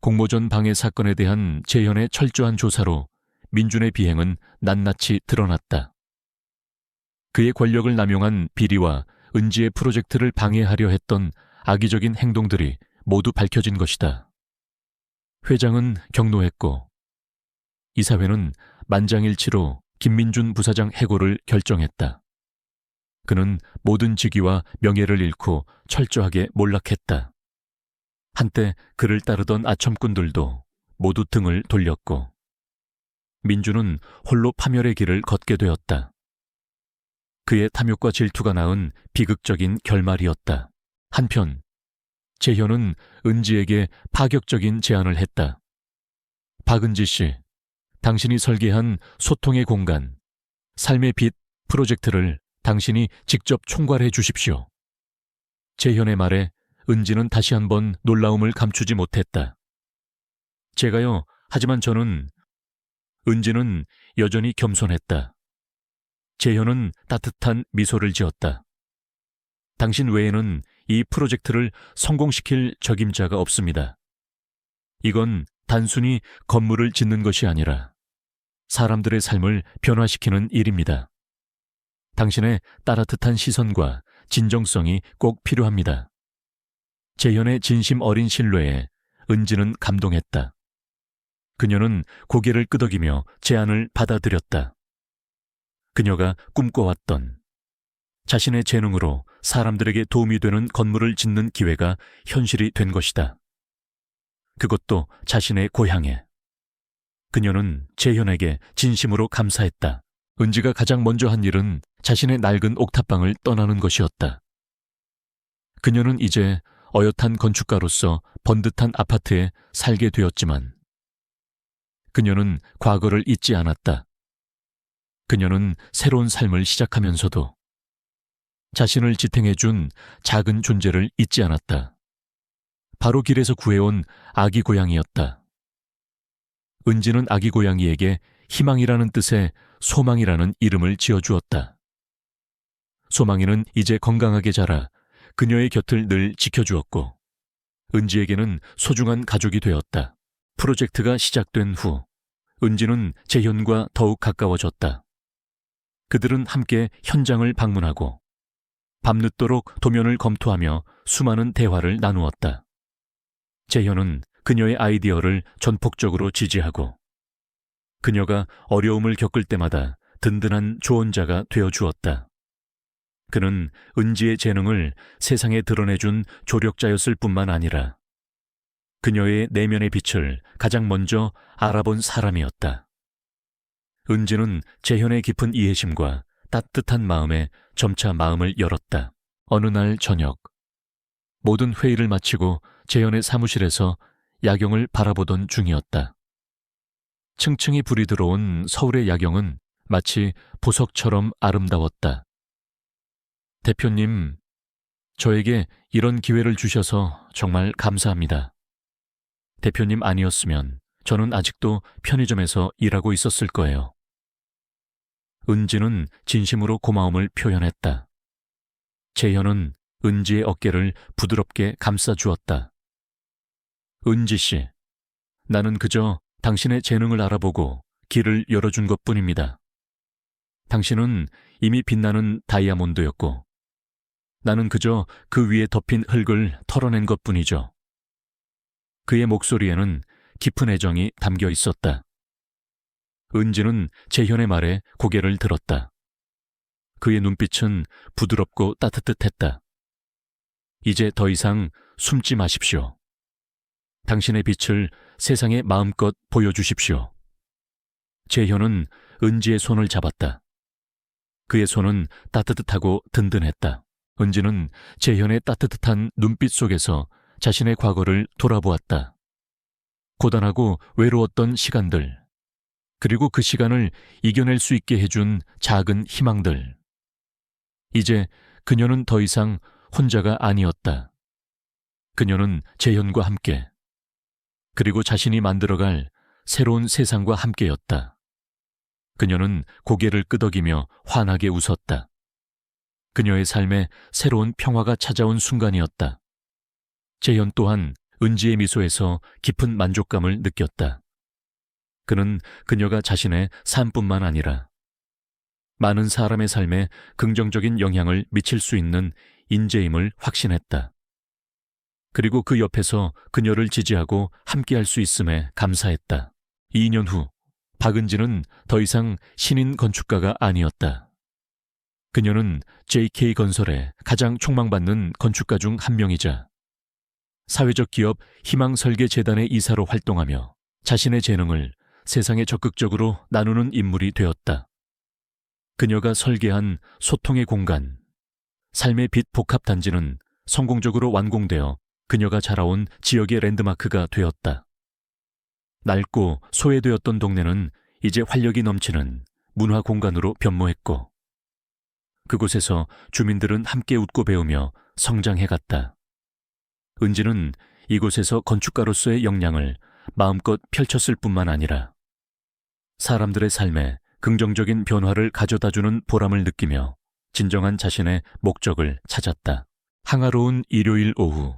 공모전 방해 사건에 대한 재현의 철저한 조사로 민준의 비행은 낱낱이 드러났다. 그의 권력을 남용한 비리와 은지의 프로젝트를 방해하려 했던 악의적인 행동들이 모두 밝혀진 것이다. 회장은 경로했고 이사회는 만장일치로 김민준 부사장 해고를 결정했다. 그는 모든 직위와 명예를 잃고 철저하게 몰락했다. 한때 그를 따르던 아첨꾼들도 모두 등을 돌렸고 민준은 홀로 파멸의 길을 걷게 되었다. 그의 탐욕과 질투가 낳은 비극적인 결말이었다. 한편 재현은 은지에게 파격적인 제안을 했다. 박은지 씨, 당신이 설계한 소통의 공간, 삶의 빛 프로젝트를 당신이 직접 총괄해 주십시오. 재현의 말에 은지는 다시 한번 놀라움을 감추지 못했다. 제가요, 하지만 저는... 은지는 여전히 겸손했다. 재현은 따뜻한 미소를 지었다. 당신 외에는 이 프로젝트를 성공시킬 적임자가 없습니다. 이건 단순히 건물을 짓는 것이 아니라 사람들의 삶을 변화시키는 일입니다. 당신의 따뜻한 시선과 진정성이 꼭 필요합니다. 재현의 진심 어린 신뢰에 은지는 감동했다. 그녀는 고개를 끄덕이며 제안을 받아들였다. 그녀가 꿈꿔왔던 자신의 재능으로 사람들에게 도움이 되는 건물을 짓는 기회가 현실이 된 것이다. 그것도 자신의 고향에. 그녀는 재현에게 진심으로 감사했다. 은지가 가장 먼저 한 일은 자신의 낡은 옥탑방을 떠나는 것이었다. 그녀는 이제 어엿한 건축가로서 번듯한 아파트에 살게 되었지만 그녀는 과거를 잊지 않았다. 그녀는 새로운 삶을 시작하면서도 자신을 지탱해준 작은 존재를 잊지 않았다. 바로 길에서 구해온 아기 고양이였다. 은지는 아기 고양이에게 희망이라는 뜻의 소망이라는 이름을 지어주었다. 소망이는 이제 건강하게 자라 그녀의 곁을 늘 지켜주었고 은지에게는 소중한 가족이 되었다. 프로젝트가 시작된 후 은지는 재현과 더욱 가까워졌다. 그들은 함께 현장을 방문하고 밤늦도록 도면을 검토하며 수많은 대화를 나누었다. 재현은 그녀의 아이디어를 전폭적으로 지지하고 그녀가 어려움을 겪을 때마다 든든한 조언자가 되어주었다. 그는 은지의 재능을 세상에 드러내준 조력자였을 뿐만 아니라 그녀의 내면의 빛을 가장 먼저 알아본 사람이었다. 은지는 재현의 깊은 이해심과 따뜻한 마음에 점차 마음을 열었다. 어느 날 저녁, 모든 회의를 마치고 재현의 사무실에서 야경을 바라보던 중이었다. 층층이 불이 들어온 서울의 야경은 마치 보석처럼 아름다웠다. 대표님, 저에게 이런 기회를 주셔서 정말 감사합니다. 대표님 아니었으면 저는 아직도 편의점에서 일하고 있었을 거예요. 은지는 진심으로 고마움을 표현했다. 재현은 은지의 어깨를 부드럽게 감싸주었다. 은지 씨, 나는 그저 당신의 재능을 알아보고 길을 열어준 것뿐입니다. 당신은 이미 빛나는 다이아몬드였고 나는 그저 그 위에 덮인 흙을 털어낸 것뿐이죠. 그의 목소리에는 깊은 애정이 담겨 있었다. 은지는 재현의 말에 고개를 들었다. 그의 눈빛은 부드럽고 따뜻했다. 이제 더 이상 숨지 마십시오. 당신의 빛을 세상에 마음껏 보여주십시오. 재현은 은지의 손을 잡았다. 그의 손은 따뜻하고 든든했다. 은지는 재현의 따뜻한 눈빛 속에서 자신의 과거를 돌아보았다. 고단하고 외로웠던 시간들, 그리고 그 시간을 이겨낼 수 있게 해준 작은 희망들. 이제 그녀는 더 이상 혼자가 아니었다. 그녀는 재현과 함께, 그리고 자신이 만들어갈 새로운 세상과 함께였다. 그녀는 고개를 끄덕이며 환하게 웃었다. 그녀의 삶에 새로운 평화가 찾아온 순간이었다. 재현 또한 은지의 미소에서 깊은 만족감을 느꼈다. 그는 그녀가 자신의 삶뿐만 아니라 많은 사람의 삶에 긍정적인 영향을 미칠 수 있는 인재임을 확신했다. 그리고 그 옆에서 그녀를 지지하고 함께할 수 있음에 감사했다. 2년 후, 박은지는 더 이상 신인 건축가가 아니었다. 그녀는 JK건설의 가장 촉망받는 건축가 중 한 명이자 사회적 기업 희망설계재단의 이사로 활동하며 자신의 재능을 세상에 적극적으로 나누는 인물이 되었다. 그녀가 설계한 소통의 공간, 삶의 빛 복합단지는 성공적으로 완공되어 그녀가 자라온 지역의 랜드마크가 되었다. 낡고 소외되었던 동네는 이제 활력이 넘치는 문화 공간으로 변모했고, 그곳에서 주민들은 함께 웃고 배우며 성장해갔다. 은지는 이곳에서 건축가로서의 역량을 마음껏 펼쳤을 뿐만 아니라 사람들의 삶에 긍정적인 변화를 가져다주는 보람을 느끼며 진정한 자신의 목적을 찾았다. 항아로운 일요일 오후,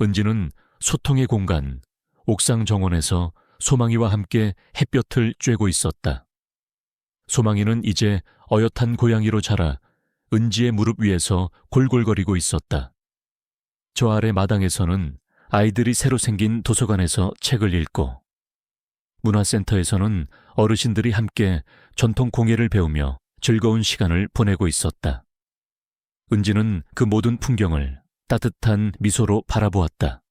은지는 소통의 공간, 옥상 정원에서 소망이와 함께 햇볕을 쬐고 있었다. 소망이는 이제 어엿한 고양이로 자라 은지의 무릎 위에서 골골거리고 있었다. 저 아래 마당에서는 아이들이 새로 생긴 도서관에서 책을 읽고, 문화센터에서는 어르신들이 함께 전통 공예를 배우며 즐거운 시간을 보내고 있었다. 은지는 그 모든 풍경을 따뜻한 미소로 바라보았다.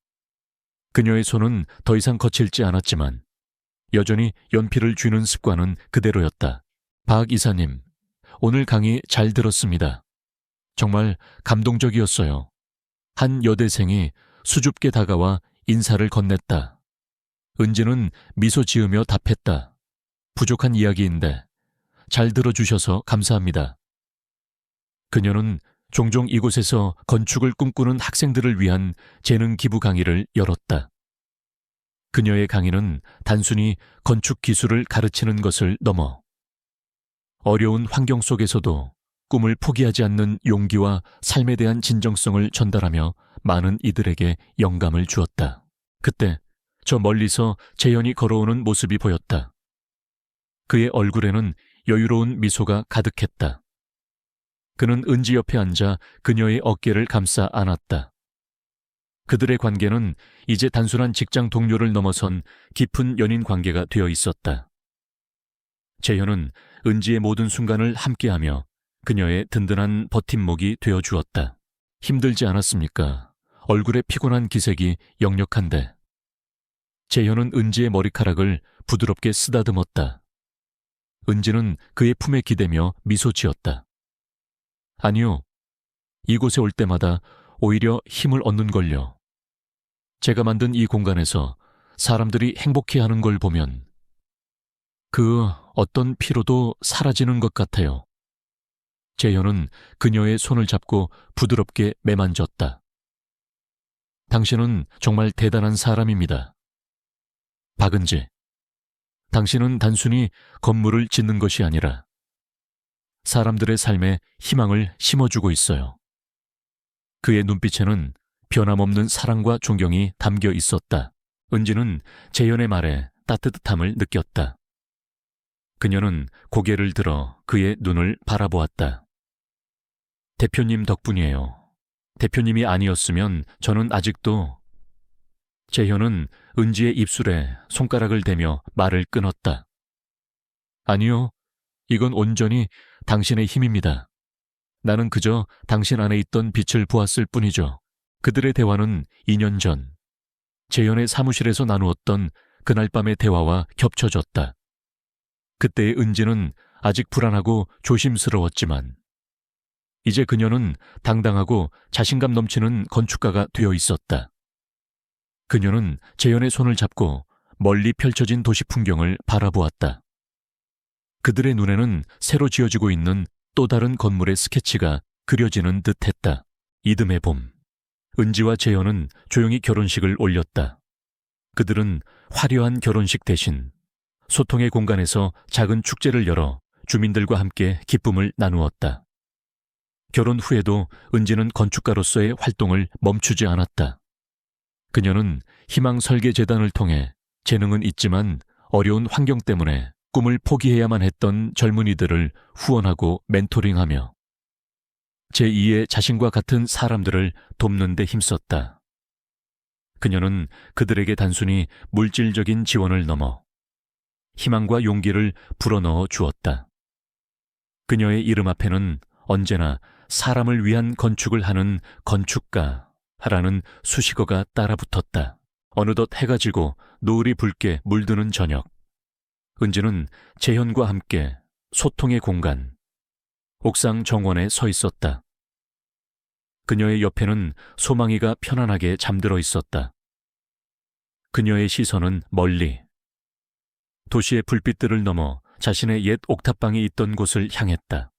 그녀의 손은 더 이상 거칠지 않았지만 여전히 연필을 쥐는 습관은 그대로였다. 박 이사님, 오늘 강의 잘 들었습니다. 정말 감동적이었어요. 한 여대생이 수줍게 다가와 인사를 건넸다. 은지는 미소 지으며 답했다. 부족한 이야기인데 잘 들어주셔서 감사합니다. 그녀는 종종 이곳에서 건축을 꿈꾸는 학생들을 위한 재능 기부 강의를 열었다. 그녀의 강의는 단순히 건축 기술을 가르치는 것을 넘어 어려운 환경 속에서도 꿈을 포기하지 않는 용기와 삶에 대한 진정성을 전달하며 많은 이들에게 영감을 주었다. 그때 저 멀리서 재현이 걸어오는 모습이 보였다. 그의 얼굴에는 여유로운 미소가 가득했다. 그는 은지 옆에 앉아 그녀의 어깨를 감싸 안았다. 그들의 관계는 이제 단순한 직장 동료를 넘어선 깊은 연인 관계가 되어 있었다. 재현은 은지의 모든 순간을 함께하며 그녀의 든든한 버팀목이 되어 주었다. 힘들지 않았습니까? 얼굴에 피곤한 기색이 역력한데. 재현은 은지의 머리카락을 부드럽게 쓰다듬었다. 은지는 그의 품에 기대며 미소 지었다. 아니요, 이곳에 올 때마다 오히려 힘을 얻는걸요. 제가 만든 이 공간에서 사람들이 행복해하는 걸 보면 그 어떤 피로도 사라지는 것 같아요. 재현은 그녀의 손을 잡고 부드럽게 매만졌다. 당신은 정말 대단한 사람입니다. 박은지, 당신은 단순히 건물을 짓는 것이 아니라 사람들의 삶에 희망을 심어주고 있어요. 그의 눈빛에는 변함없는 사랑과 존경이 담겨 있었다. 은지는 재현의 말에 따뜻함을 느꼈다. 그녀는 고개를 들어 그의 눈을 바라보았다. 대표님 덕분이에요. 대표님이 아니었으면 저는 아직도... 재현은 은지의 입술에 손가락을 대며 말을 끊었다. 아니요, 이건 온전히 당신의 힘입니다. 나는 그저 당신 안에 있던 빛을 보았을 뿐이죠. 그들의 대화는 2년 전 재현의 사무실에서 나누었던 그날 밤의 대화와 겹쳐졌다. 그때의 은지는 아직 불안하고 조심스러웠지만 이제 그녀는 당당하고 자신감 넘치는 건축가가 되어 있었다. 그녀는 재현의 손을 잡고 멀리 펼쳐진 도시 풍경을 바라보았다. 그들의 눈에는 새로 지어지고 있는 또 다른 건물의 스케치가 그려지는 듯했다. 이듬해 봄, 은지와 재현은 조용히 결혼식을 올렸다. 그들은 화려한 결혼식 대신 소통의 공간에서 작은 축제를 열어 주민들과 함께 기쁨을 나누었다. 결혼 후에도 은지는 건축가로서의 활동을 멈추지 않았다. 그녀는 희망설계재단을 통해 재능은 있지만 어려운 환경 때문에 꿈을 포기해야만 했던 젊은이들을 후원하고 멘토링하며 제2의 자신과 같은 사람들을 돕는 데 힘썼다. 그녀는 그들에게 단순히 물질적인 지원을 넘어 희망과 용기를 불어넣어 주었다. 그녀의 이름 앞에는 언제나 사람을 위한 건축을 하는 건축가라는 수식어가 따라붙었다. 어느덧 해가 지고 노을이 붉게 물드는 저녁, 은지는 재현과 함께 소통의 공간, 옥상 정원에 서 있었다. 그녀의 옆에는 소망이가 편안하게 잠들어 있었다. 그녀의 시선은 멀리 도시의 불빛들을 넘어 자신의 옛 옥탑방이 있던 곳을 향했다.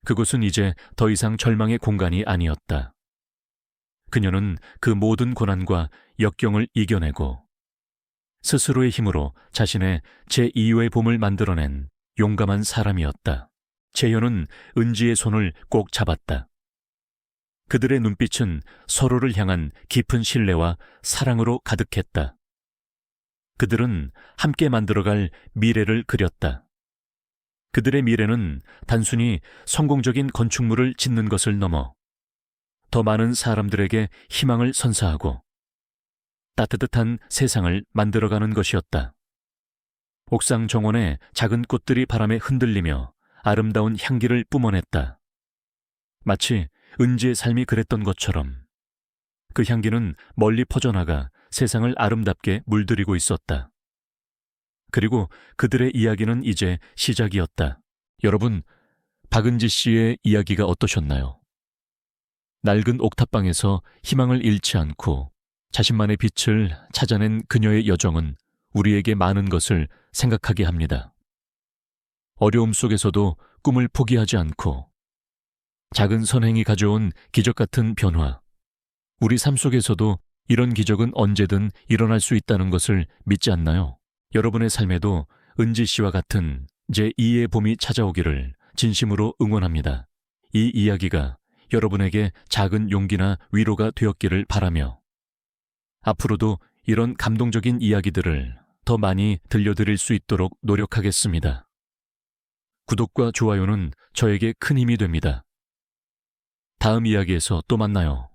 그곳은 이제 더 이상 절망의 공간이 아니었다. 그녀는 그 모든 고난과 역경을 이겨내고 스스로의 힘으로 자신의 제2의 봄을 만들어낸 용감한 사람이었다. 재현은 은지의 손을 꼭 잡았다. 그들의 눈빛은 서로를 향한 깊은 신뢰와 사랑으로 가득했다. 그들은 함께 만들어갈 미래를 그렸다. 그들의 미래는 단순히 성공적인 건축물을 짓는 것을 넘어 더 많은 사람들에게 희망을 선사하고 따뜻한 세상을 만들어가는 것이었다. 옥상 정원에 작은 꽃들이 바람에 흔들리며 아름다운 향기를 뿜어냈다. 마치 은지의 삶이 그랬던 것처럼 그 향기는 멀리 퍼져나가 세상을 아름답게 물들이고 있었다. 그리고 그들의 이야기는 이제 시작이었다. 여러분, 박은지 씨의 이야기가 어떠셨나요? 낡은 옥탑방에서 희망을 잃지 않고 자신만의 빛을 찾아낸 그녀의 여정은 우리에게 많은 것을 생각하게 합니다. 어려움 속에서도 꿈을 포기하지 않고 작은 선행이 가져온 기적 같은 변화, 우리 삶 속에서도 이런 기적은 언제든 일어날 수 있다는 것을 믿지 않나요? 여러분의 삶에도 은지 씨와 같은 제2의 봄이 찾아오기를 진심으로 응원합니다. 이 이야기가 여러분에게 작은 용기나 위로가 되었기를 바라며 앞으로도 이런 감동적인 이야기들을 더 많이 들려드릴 수 있도록 노력하겠습니다. 구독과 좋아요는 저에게 큰 힘이 됩니다. 다음 이야기에서 또 만나요.